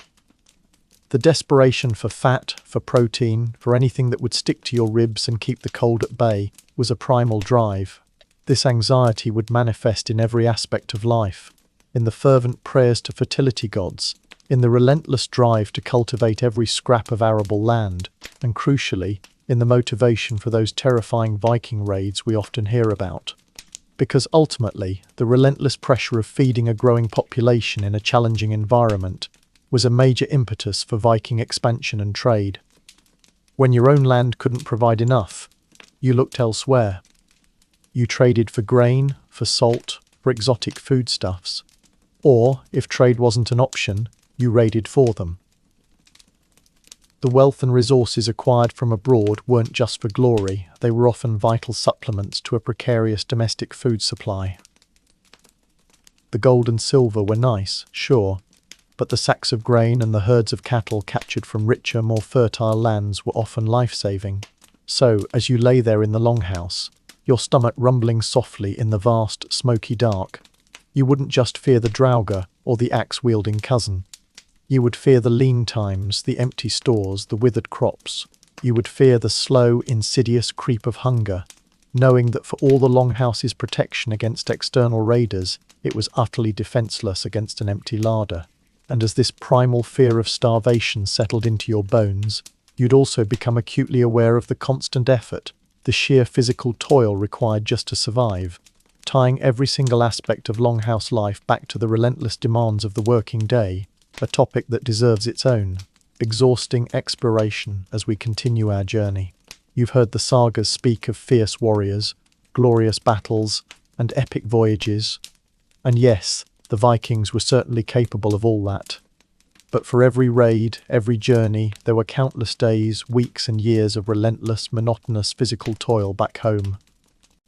The desperation for fat, for protein, for anything that would stick to your ribs and keep the cold at bay was a primal drive. This anxiety would manifest in every aspect of life, in the fervent prayers to fertility gods, in the relentless drive to cultivate every scrap of arable land, and crucially, in the motivation for those terrifying Viking raids we often hear about. Because ultimately, the relentless pressure of feeding a growing population in a challenging environment was a major impetus for Viking expansion and trade. When your own land couldn't provide enough, you looked elsewhere. You traded for grain, for salt, for exotic foodstuffs. Or, if trade wasn't an option, you raided for them. The wealth and resources acquired from abroad weren't just for glory, they were often vital supplements to a precarious domestic food supply. The gold and silver were nice, sure, but the sacks of grain and the herds of cattle captured from richer, more fertile lands were often life-saving. So, as you lay there in the longhouse, your stomach rumbling softly in the vast, smoky dark, you wouldn't just fear the draugar or the axe-wielding cousin. You would fear the lean times, the empty stores, the withered crops. You would fear the slow, insidious creep of hunger, knowing that for all the longhouse's protection against external raiders, it was utterly defenseless against an empty larder. And as this primal fear of starvation settled into your bones, you'd also become acutely aware of the constant effort, the sheer physical toil required just to survive, tying every single aspect of longhouse life back to the relentless demands of the working day, a topic that deserves its own exhausting exploration as we continue our journey. You've heard the sagas speak of fierce warriors, glorious battles, and epic voyages. And yes, the Vikings were certainly capable of all that. But for every raid, every journey, there were countless days, weeks and years of relentless, monotonous physical toil back home.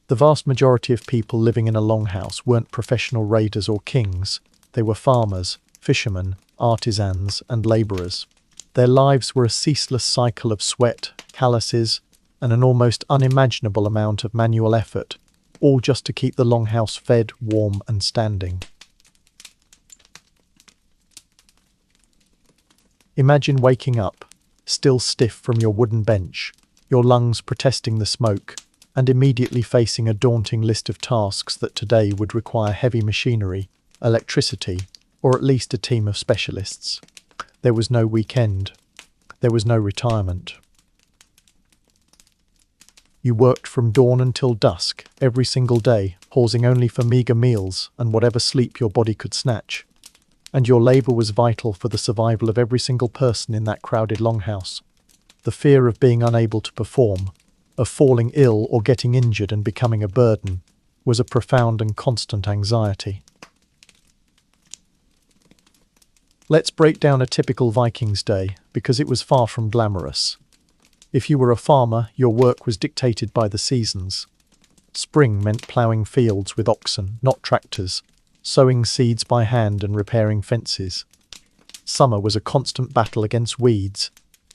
The vast majority of people living in a longhouse weren't professional raiders or kings. They were farmers, fishermen, artisans, and labourers. Their lives were a ceaseless cycle of sweat, calluses, and an almost unimaginable amount of manual effort, all just to keep the longhouse fed, warm, and standing. Imagine waking up, still stiff from your wooden bench, your lungs protesting the smoke, and immediately facing a daunting list of tasks that today would require heavy machinery, electricity, or at least a team of specialists. There was no weekend. There was no retirement. You worked from dawn until dusk, every single day, pausing only for meagre meals and whatever sleep your body could snatch. And your labour was vital for the survival of every single person in that crowded longhouse. The fear of being unable to perform, of falling ill or getting injured and becoming a burden, was a profound and constant anxiety. Let's break down a typical Viking's day, because it was far from glamorous. If you were a farmer, your work was dictated by the seasons. Spring meant ploughing fields with oxen, not tractors, sowing seeds by hand and repairing fences. Summer was a constant battle against weeds,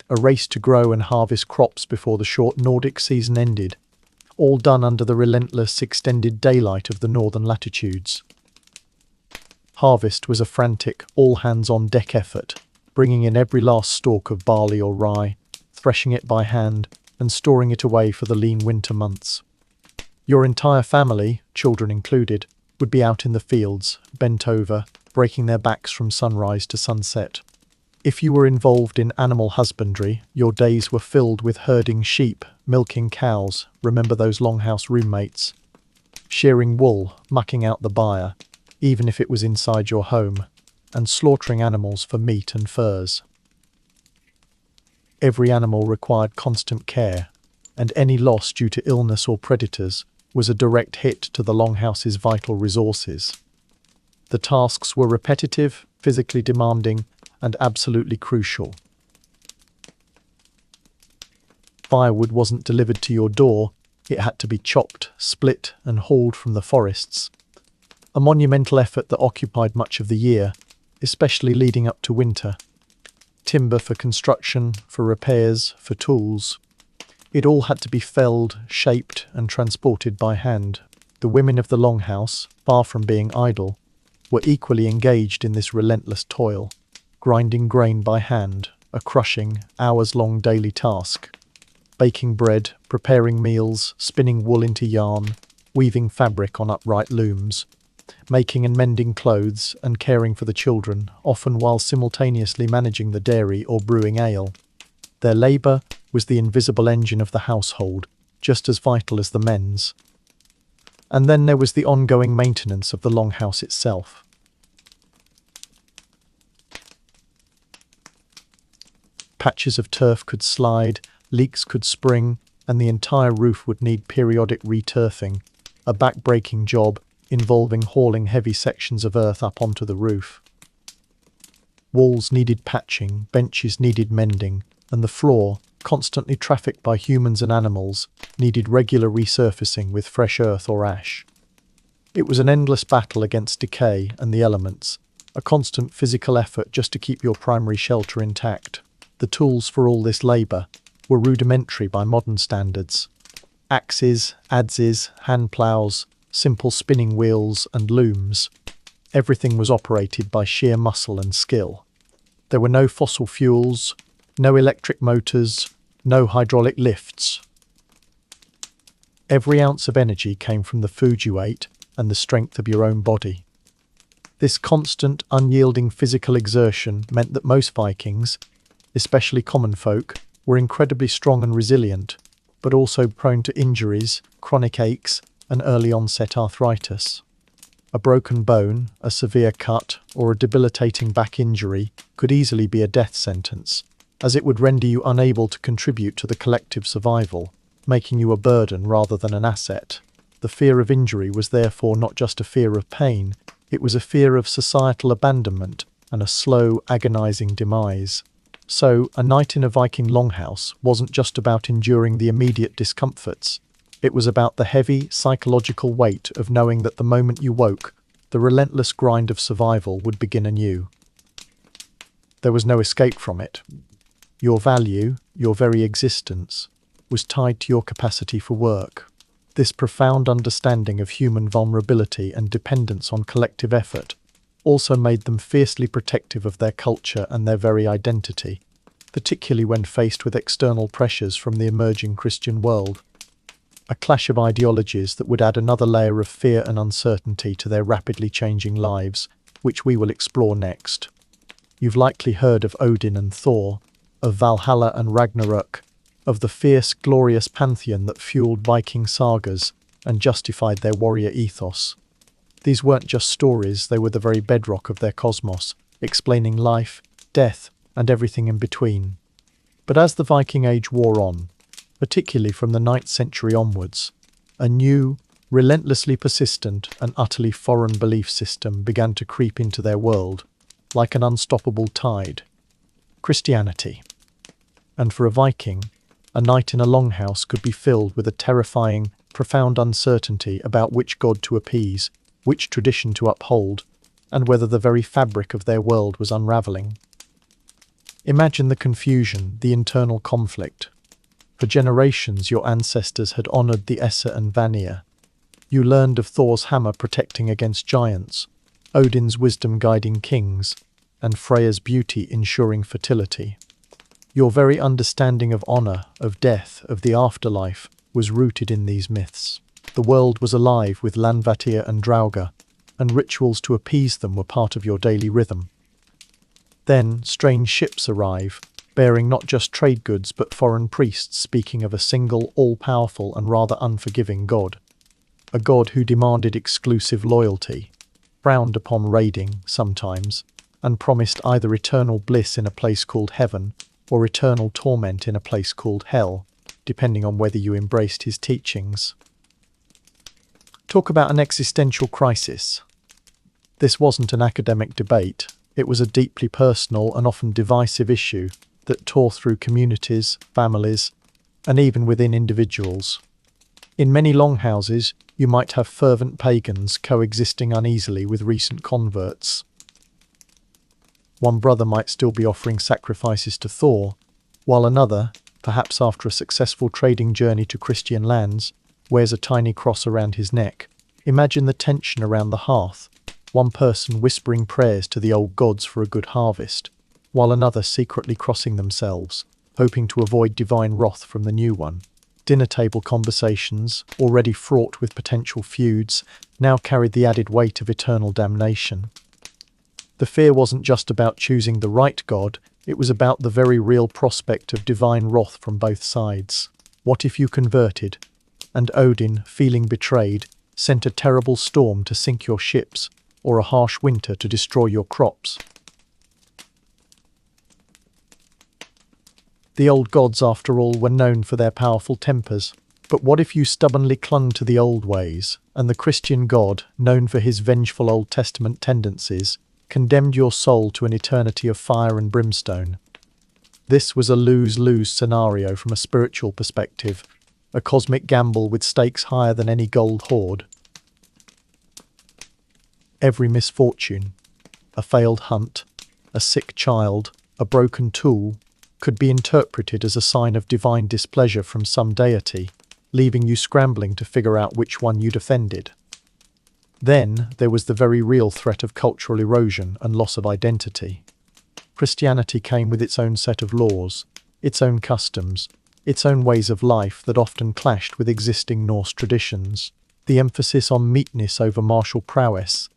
a race to grow and harvest crops before the short Nordic season ended, all done under the relentless extended daylight of the northern latitudes. Harvest was a frantic, all-hands-on-deck effort, bringing in every last stalk of barley or rye, threshing it by hand, and storing it away for the lean winter months. Your entire family, children included, would be out in the fields, bent over, breaking their backs from sunrise to sunset. If you were involved in animal husbandry, your days were filled with herding sheep, milking cows, remember those longhouse roommates, shearing wool, mucking out the byre, even if it was inside your home, and slaughtering animals for meat and furs. Every animal required constant care, and any loss due to illness or predators was a direct hit to the longhouse's vital resources. The tasks were repetitive, physically demanding, and absolutely crucial. Firewood wasn't delivered to your door, it had to be chopped, split, and hauled from the forests. A monumental effort that occupied much of the year, especially leading up to winter. Timber for construction, for repairs, for tools. It all had to be felled, shaped, and transported by hand. The women of the longhouse, far from being idle, were equally engaged in this relentless toil, grinding grain by hand, a crushing, hours-long daily task. Baking bread, preparing meals, spinning wool into yarn, weaving fabric on upright looms, making and mending clothes, and caring for the children, often while simultaneously managing the dairy or brewing ale. Their labour was the invisible engine of the household, just as vital as the men's. And then there was the ongoing maintenance of the longhouse itself. Patches of turf could slide, leaks could spring, and the entire roof would need periodic returfing, a back-breaking job involving hauling heavy sections of earth up onto the roof. Walls needed patching, benches needed mending, and the floor, constantly trafficked by humans and animals, needed regular resurfacing with fresh earth or ash. It was an endless battle against decay and the elements, a constant physical effort just to keep your primary shelter intact. The tools for all this labour were rudimentary by modern standards. Axes, adzes, hand ploughs, simple spinning wheels and looms. Everything was operated by sheer muscle and skill. There were no fossil fuels, no electric motors, no hydraulic lifts. Every ounce of energy came from the food you ate and the strength of your own body. This constant, unyielding physical exertion meant that most Vikings, especially common folk, were incredibly strong and resilient, but also prone to injuries, chronic aches, and early onset arthritis. A broken bone, a severe cut, or a debilitating back injury could easily be a death sentence, as it would render you unable to contribute to the collective survival, making you a burden rather than an asset. The fear of injury was therefore not just a fear of pain, it was a fear of societal abandonment and a slow, agonizing demise. So, a night in a Viking longhouse wasn't just about enduring the immediate discomforts. It was about the heavy, psychological weight of knowing that the moment you woke, the relentless grind of survival would begin anew. There was no escape from it. Your value, your very existence, was tied to your capacity for work. This profound understanding of human vulnerability and dependence on collective effort also made them fiercely protective of their culture and their very identity, particularly when faced with external pressures from the emerging Christian world. A clash of ideologies that would add another layer of fear and uncertainty to their rapidly changing lives, which we will explore next. You've likely heard of Odin and Thor, of Valhalla and Ragnarok, of the fierce, glorious pantheon that fueled Viking sagas and justified their warrior ethos. These weren't just stories, they were the very bedrock of their cosmos, explaining life, death, and everything in between. But as the Viking Age wore on, particularly from the 9th century onwards, a new, relentlessly persistent and utterly foreign belief system began to creep into their world, like an unstoppable tide: Christianity. And for a Viking, A night in a longhouse could be filled with a terrifying, profound uncertainty about which god to appease, which tradition to uphold, and whether the very fabric of their world was unraveling. Imagine the confusion, the internal conflict. For generations your ancestors had honoured the Essa and Vanir. You learned of Thor's hammer protecting against giants, Odin's wisdom guiding kings, and Freya's beauty ensuring fertility. Your very understanding of honour, of death, of the afterlife was rooted in these myths. The world was alive with Landvatir and Draugr, and rituals to appease them were part of your daily rhythm. Then strange ships arrive, bearing not just trade goods but foreign priests speaking of a single, all-powerful and rather unforgiving god. A god who demanded exclusive loyalty, frowned upon raiding sometimes, and promised either eternal bliss in a place called heaven or eternal torment in a place called hell, depending on whether you embraced his teachings. Talk about an existential crisis. This wasn't an academic debate, it was a deeply personal and often divisive issue that tore through communities, families, and even within individuals. In many longhouses, you might have fervent pagans coexisting uneasily with recent converts. One brother might still be offering sacrifices to Thor, while another, perhaps after a successful trading journey to Christian lands, wears a tiny cross around his neck. Imagine the tension around the hearth, one person whispering prayers to the old gods for a good harvest, while another secretly crossing themselves, hoping to avoid divine wrath from the new one. Dinner table conversations, already fraught with potential feuds, now carried the added weight of eternal damnation. The fear wasn't just about choosing the right god, it was about the very real prospect of divine wrath from both sides. What if you converted, and Odin, feeling betrayed, sent a terrible storm to sink your ships, or a harsh winter to destroy your crops? The old gods, after all, were known for their powerful tempers. But what if you stubbornly clung to the old ways, and the Christian God, known for his vengeful Old Testament tendencies, condemned your soul to an eternity of fire and brimstone? This was a lose-lose scenario from a spiritual perspective, a cosmic gamble with stakes higher than any gold hoard. Every misfortune, a failed hunt, a sick child, a broken tool, could be interpreted as a sign of divine displeasure from some deity, leaving you scrambling to figure out which one you'd offended. Then there was the very real threat of cultural erosion and loss of identity. Christianity came with its own set of laws, its own customs, its own ways of life that often clashed with existing Norse traditions. The emphasis on meekness over martial prowess,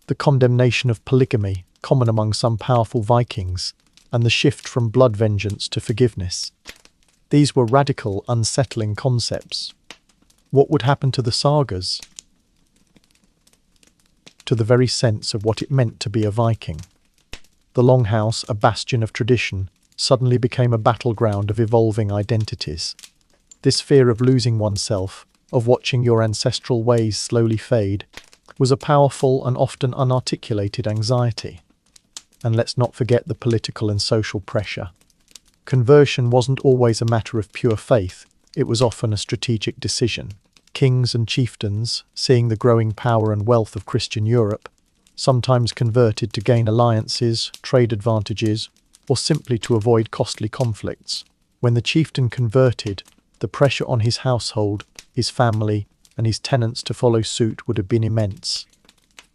the condemnation of polygamy, common among some powerful Vikings, and the shift from blood vengeance to forgiveness. These were radical, unsettling concepts. What would happen to the sagas? To the very sense of what it meant to be a Viking. The Longhouse, a bastion of tradition, suddenly became a battleground of evolving identities. This fear of losing oneself, of watching your ancestral ways slowly fade, was a powerful and often unarticulated anxiety. And let's not forget the political and social pressure. Conversion wasn't always a matter of pure faith, it was often a strategic decision. Kings and chieftains, seeing the growing power and wealth of Christian Europe, sometimes converted to gain alliances, trade advantages, or simply to avoid costly conflicts. When the chieftain converted, the pressure on his household, his family, and his tenants to follow suit would have been immense.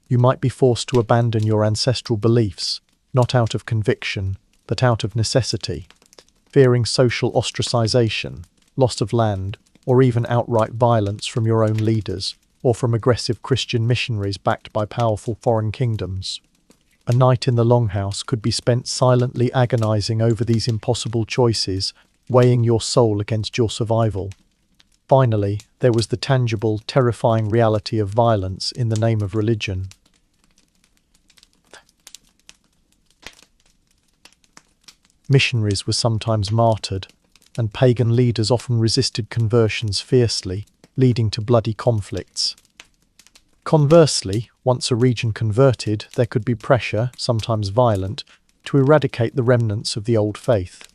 You might be forced to abandon your ancestral beliefs, not out of conviction, but out of necessity, fearing social ostracization, loss of land, or even outright violence from your own leaders, or from aggressive Christian missionaries backed by powerful foreign kingdoms. A night in the Longhouse could be spent silently agonizing over these impossible choices, weighing your soul against your survival. Finally, there was the tangible, terrifying reality of violence in the name of religion. Missionaries were sometimes martyred, and pagan leaders often resisted conversions fiercely, leading to bloody conflicts. Conversely, once a region converted, there could be pressure, sometimes violent, to eradicate the remnants of the old faith.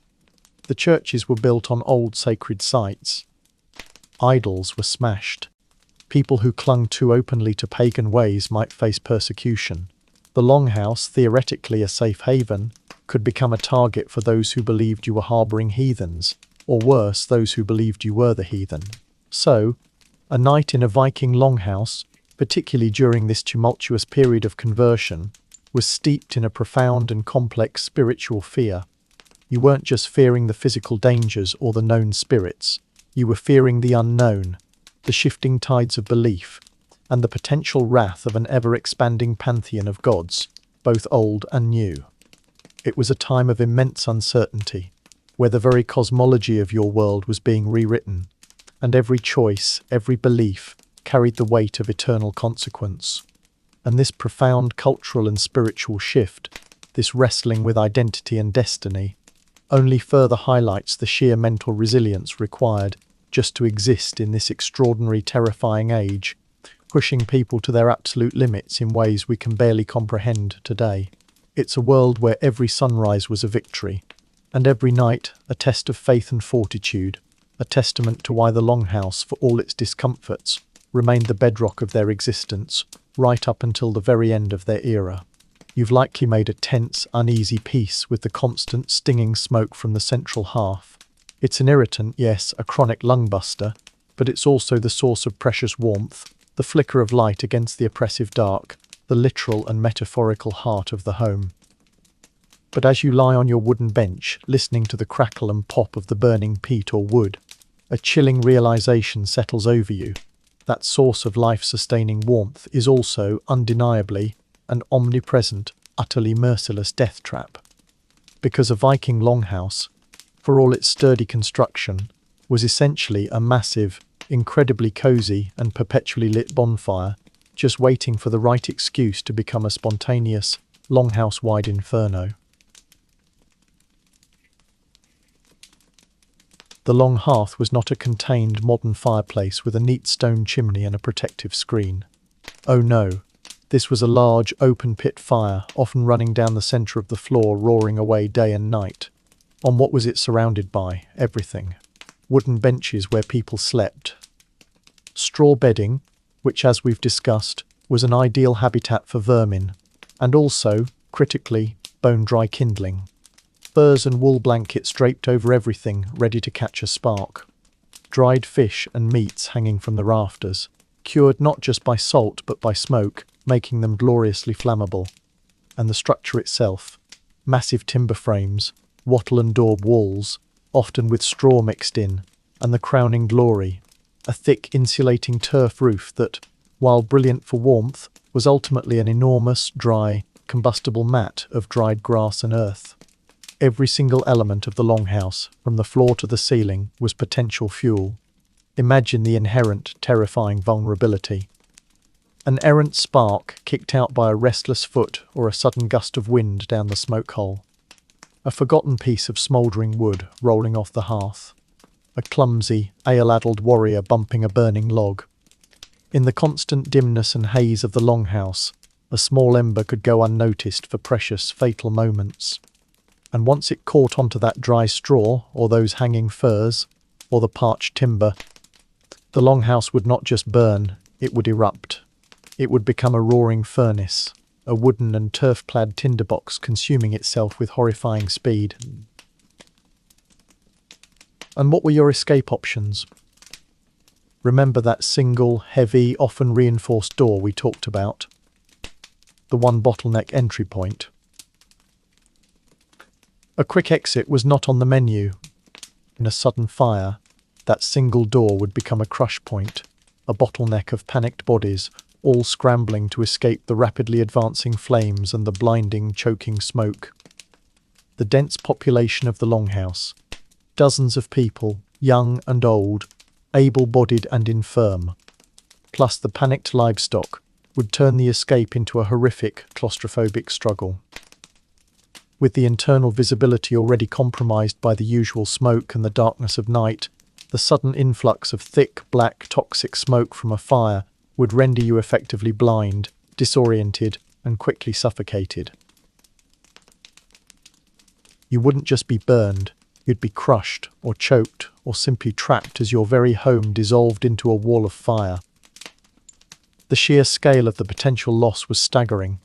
The churches were built on old sacred sites. Idols were smashed. People who clung too openly to pagan ways might face persecution. The Longhouse, theoretically a safe haven, could become a target for those who believed you were harboring heathens, or worse, those who believed you were the heathen. So, a night in a Viking Longhouse, particularly during this tumultuous period of conversion, was steeped in a profound and complex spiritual fear. You weren't just fearing the physical dangers or the known spirits, you were fearing the unknown, the shifting tides of belief, and the potential wrath of an ever-expanding pantheon of gods, both old and new. It was a time of immense uncertainty, where the very cosmology of your world was being rewritten, and every choice, every belief, carried the weight of eternal consequence. And this profound cultural and spiritual shift, this wrestling with identity and destiny, only further highlights the sheer mental resilience required just to exist in this extraordinary, terrifying age, pushing people to their absolute limits in ways we can barely comprehend today. It's a world where every sunrise was a victory, and every night a test of faith and fortitude, a testament to why the Longhouse, for all its discomforts, remained the bedrock of their existence, right up until the very end of their era. You've likely made a tense, uneasy peace with the constant stinging smoke from the central hearth. It's an irritant, yes, a chronic lung-buster, but it's also the source of precious warmth, the flicker of light against the oppressive dark, the literal and metaphorical heart of the home. But as you lie on your wooden bench, listening to the crackle and pop of the burning peat or wood, a chilling realization settles over you. That source of life-sustaining warmth is also, undeniably, an omnipresent, utterly merciless death trap. Because a Viking Longhouse, for all its sturdy construction, was essentially a massive, incredibly cozy and perpetually lit bonfire, just waiting for the right excuse to become a spontaneous, longhouse-wide inferno. The long hearth was not a contained modern fireplace with a neat stone chimney and a protective screen. Oh no, this was a large, open-pit fire, often running down the centre of the floor, roaring away day and night. On what was it surrounded by? Everything. Wooden benches where people slept. Straw bedding, which, as we've discussed, was an ideal habitat for vermin. And also, critically, bone-dry kindling. Furs and wool blankets draped over everything, ready to catch a spark. Dried fish and meats hanging from the rafters, cured not just by salt but by smoke, making them gloriously flammable. And the structure itself, massive timber frames, wattle and daub walls, often with straw mixed in, and the crowning glory, a thick insulating turf roof that, while brilliant for warmth, was ultimately an enormous, dry, combustible mat of dried grass and earth. Every single element of the Longhouse, from the floor to the ceiling, was potential fuel. Imagine the inherent, terrifying vulnerability. An errant spark kicked out by a restless foot or a sudden gust of wind down the smoke hole. A forgotten piece of smouldering wood rolling off the hearth. A clumsy, ale-addled warrior bumping a burning log. In the constant dimness and haze of the Longhouse, a small ember could go unnoticed for precious, fatal moments. And once it caught onto that dry straw, or those hanging furs, or the parched timber, the Longhouse would not just burn, it would erupt. It would become a roaring furnace, a wooden and turf-clad tinderbox consuming itself with horrifying speed. And what were your escape options? Remember that single, heavy, often reinforced door we talked about? The one bottleneck entry point. A quick exit was not on the menu. In a sudden fire, that single door would become a crush point, a bottleneck of panicked bodies, all scrambling to escape the rapidly advancing flames and the blinding, choking smoke. The dense population of the Longhouse, dozens of people, young and old, able-bodied and infirm, plus the panicked livestock, would turn the escape into a horrific, claustrophobic struggle. With the internal visibility already compromised by the usual smoke and the darkness of night, the sudden influx of thick, black, toxic smoke from a fire would render you effectively blind, disoriented, and quickly suffocated. You wouldn't just be burned, You'd be crushed or choked or simply trapped as your very home dissolved into a wall of fire. The sheer scale of the potential loss was staggering.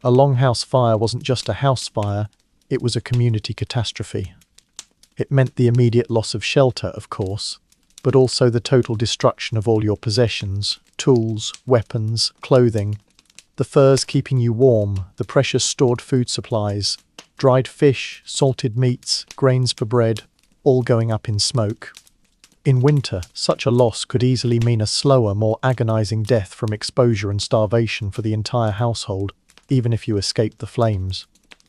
A longhouse fire wasn't just a house fire, it was a community catastrophe. It meant the immediate loss of shelter, of course, but also the total destruction of all your possessions, tools, weapons, clothing, the furs keeping you warm, the precious stored food supplies, dried fish, salted meats, grains for bread, all going up in smoke. In winter, such a loss could easily mean a slower, more agonizing death from exposure and starvation for the entire household, even if you escaped the flames.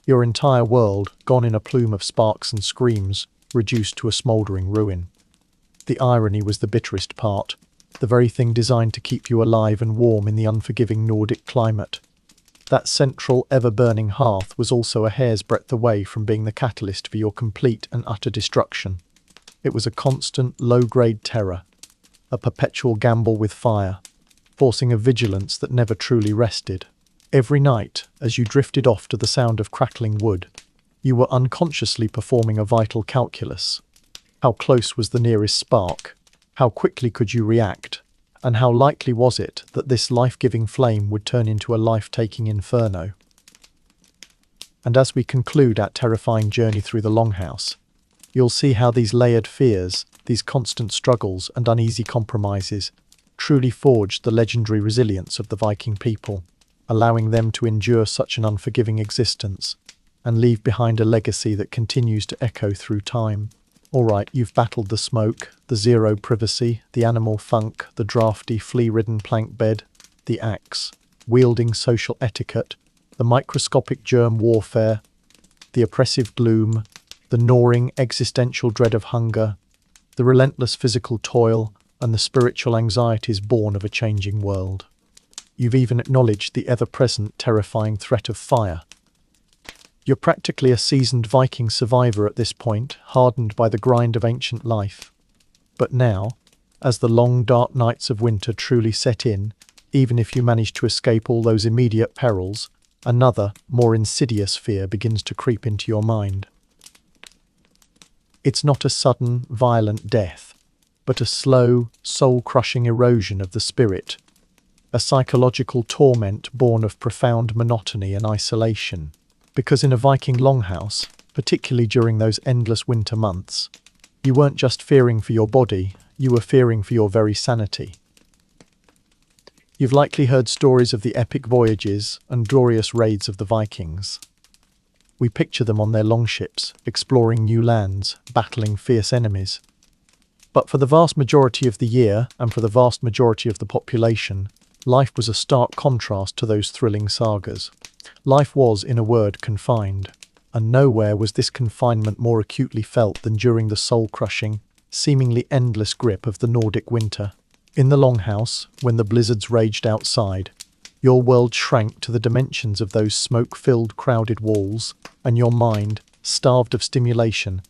Your entire world, gone in a plume of sparks and screams, reduced to a smouldering ruin. The irony was the bitterest part, the very thing designed to keep you alive and warm in the unforgiving Nordic climate. That central, ever-burning hearth was also a hair's breadth away from being the catalyst for your complete and utter destruction. It was a constant, low-grade terror, a perpetual gamble with fire, forcing a vigilance that never truly rested. Every night, as you drifted off to the sound of crackling wood, you were unconsciously performing a vital calculus. How close was the nearest spark? How quickly could you react? And how likely was it that this life-giving flame would turn into a life-taking inferno? And as we conclude our terrifying journey through the Longhouse, you'll see how these layered fears, these constant struggles and uneasy compromises, truly forged the legendary resilience of the Viking people, allowing them to endure such an unforgiving existence and leave behind a legacy that continues to echo through time. Alright, you've battled the smoke, the zero privacy, the animal funk, the drafty, flea-ridden plank bed, the axe, wielding social etiquette, the microscopic germ warfare, the oppressive gloom, the gnawing existential dread of hunger, the relentless physical toil, and the spiritual anxieties born of a changing world. You've even acknowledged the ever-present terrifying threat of fire. You're practically a seasoned Viking survivor at this point, hardened by the grind of ancient life. But now, as the long dark nights of winter truly set in, even if you manage to escape all those immediate perils, another, more insidious fear begins to creep into your mind. It's not a sudden, violent death, but a slow, soul-crushing erosion of the spirit, a psychological torment born of profound monotony and isolation. Because in a Viking longhouse, particularly during those endless winter months, you weren't just fearing for your body, you were fearing for your very sanity. You've likely heard stories of the epic voyages and glorious raids of the Vikings. We picture them on their longships, exploring new lands, battling fierce enemies. But for the vast majority of the year, and for the vast majority of the population, life was a stark contrast to those thrilling sagas. Life was, in a word, confined, and nowhere was this confinement more acutely felt than during the soul-crushing, seemingly endless grip of the Nordic winter. In the Longhouse, when the blizzards raged outside, your world shrank to the dimensions of those smoke-filled, crowded walls, and your mind, starved of stimulation,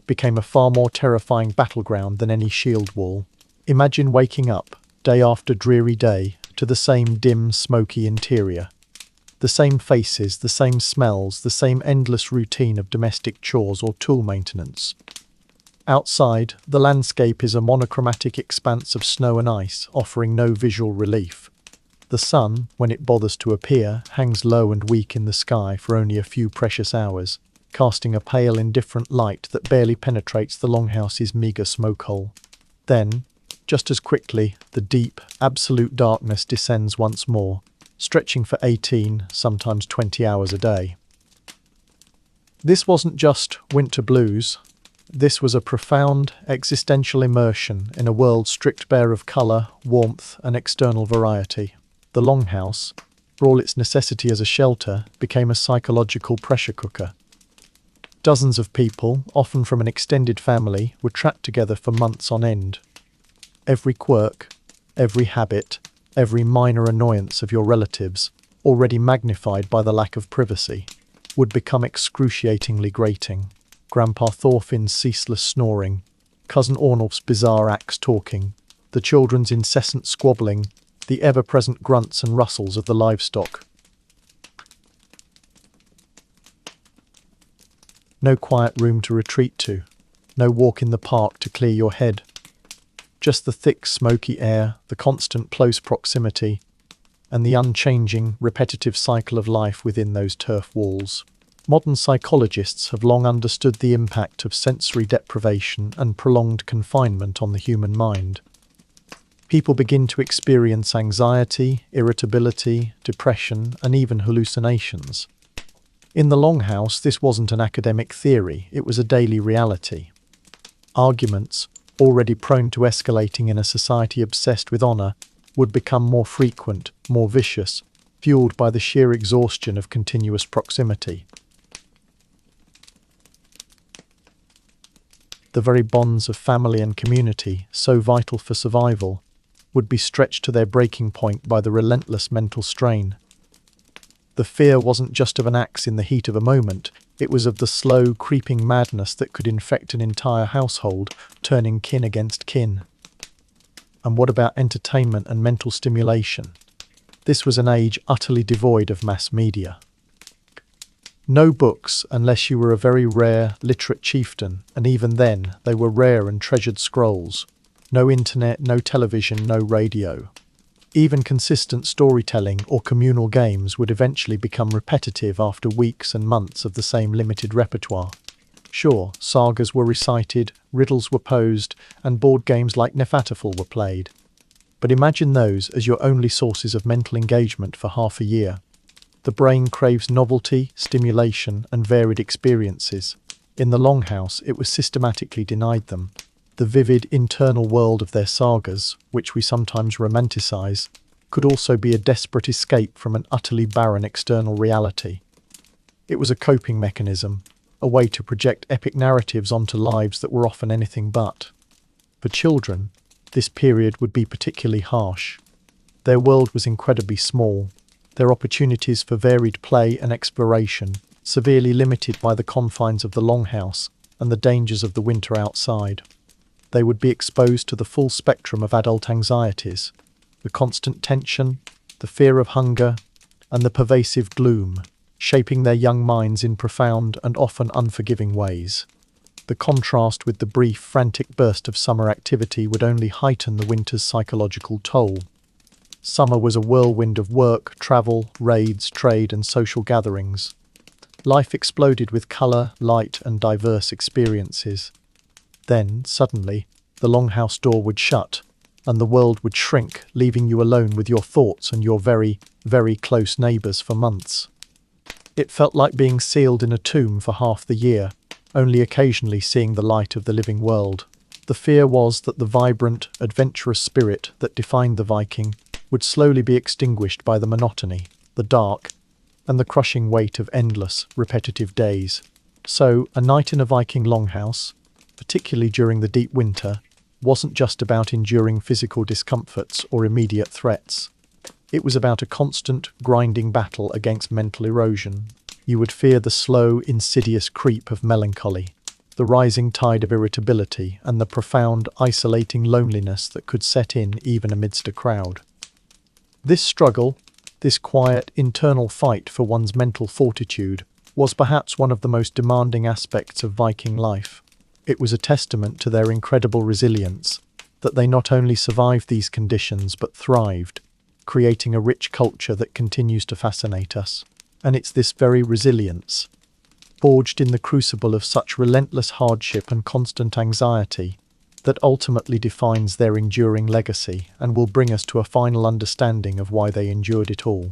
became a far more terrifying battleground than any shield wall. Imagine waking up, day after dreary day, to the same dim, smoky interior. The same faces, the same smells, the same endless routine of domestic chores or tool maintenance. Outside, the landscape is a monochromatic expanse of snow and ice, offering no visual relief. The sun, when it bothers to appear, hangs low and weak in the sky for only a few precious hours, casting a pale, indifferent light that barely penetrates the longhouse's meagre smoke hole. Then, just as quickly, the deep, absolute darkness descends once more, stretching for 18, sometimes 20 hours a day. This wasn't just winter blues. This was a profound, existential immersion in a world stripped bare of colour, warmth, and external variety. The Longhouse, for all its necessity as a shelter, became a psychological pressure cooker. Dozens of people, often from an extended family, were trapped together for months on end. Every quirk, every habit, every minor annoyance of your relatives, already magnified by the lack of privacy, would become excruciatingly grating. Grandpa Thorfinn's ceaseless snoring, Cousin Ornulf's bizarre axe talking, the children's incessant squabbling, the ever-present grunts and rustles of the livestock. No quiet room to retreat to. No walk in the park to clear your head. Just the thick, smoky air, the constant close proximity, and the unchanging, repetitive cycle of life within those turf walls. Modern psychologists have long understood the impact of sensory deprivation and prolonged confinement on the human mind. People begin to experience anxiety, irritability, depression, and even hallucinations. In the Longhouse, this wasn't an academic theory, it was a daily reality. Arguments, already prone to escalating in a society obsessed with honor, would become more frequent, more vicious, fueled by the sheer exhaustion of continuous proximity. The very bonds of family and community, so vital for survival, would be stretched to their breaking point by the relentless mental strain. The fear wasn't just of an axe in the heat of a moment, it was of the slow, creeping madness that could infect an entire household, turning kin against kin. And what about entertainment and mental stimulation? This was an age utterly devoid of mass media. No books, unless you were a very rare, literate chieftain, and even then, they were rare and treasured scrolls. No internet, no television, no radio. Even consistent storytelling or communal games would eventually become repetitive after weeks and months of the same limited repertoire. Sure, sagas were recited, riddles were posed, and board games like Nefataful were played. But imagine those as your only sources of mental engagement for half a year. The brain craves novelty, stimulation, and varied experiences. In the Longhouse, it was systematically denied them. The vivid internal world of their sagas, which we sometimes romanticize, could also be a desperate escape from an utterly barren external reality. It was a coping mechanism, a way to project epic narratives onto lives that were often anything but. For children, this period would be particularly harsh. Their world was incredibly small, their opportunities for varied play and exploration severely limited by the confines of the Longhouse and the dangers of the winter outside. They would be exposed to the full spectrum of adult anxieties, the constant tension, the fear of hunger, and the pervasive gloom, shaping their young minds in profound and often unforgiving ways. The contrast with the brief, frantic burst of summer activity would only heighten the winter's psychological toll. Summer was a whirlwind of work, travel, raids, trade, and social gatherings. Life exploded with colour, light, and diverse experiences. Then, suddenly, the Longhouse door would shut, and the world would shrink, leaving you alone with your thoughts and your very, very close neighbours for months. It felt like being sealed in a tomb for half the year, only occasionally seeing the light of the living world. The fear was that the vibrant, adventurous spirit that defined the Viking would slowly be extinguished by the monotony, the dark, and the crushing weight of endless, repetitive days. So, a night in a Viking Longhouse, particularly during the deep winter, wasn't just about enduring physical discomforts or immediate threats. It was about a constant, grinding battle against mental erosion. You would fear the slow, insidious creep of melancholy, the rising tide of irritability, and the profound, isolating loneliness that could set in even amidst a crowd. This struggle, this quiet, internal fight for one's mental fortitude, was perhaps one of the most demanding aspects of Viking life. It was a testament to their incredible resilience, that they not only survived these conditions but thrived, creating a rich culture that continues to fascinate us. And it's this very resilience, forged in the crucible of such relentless hardship and constant anxiety, that ultimately defines their enduring legacy and will bring us to a final understanding of why they endured it all.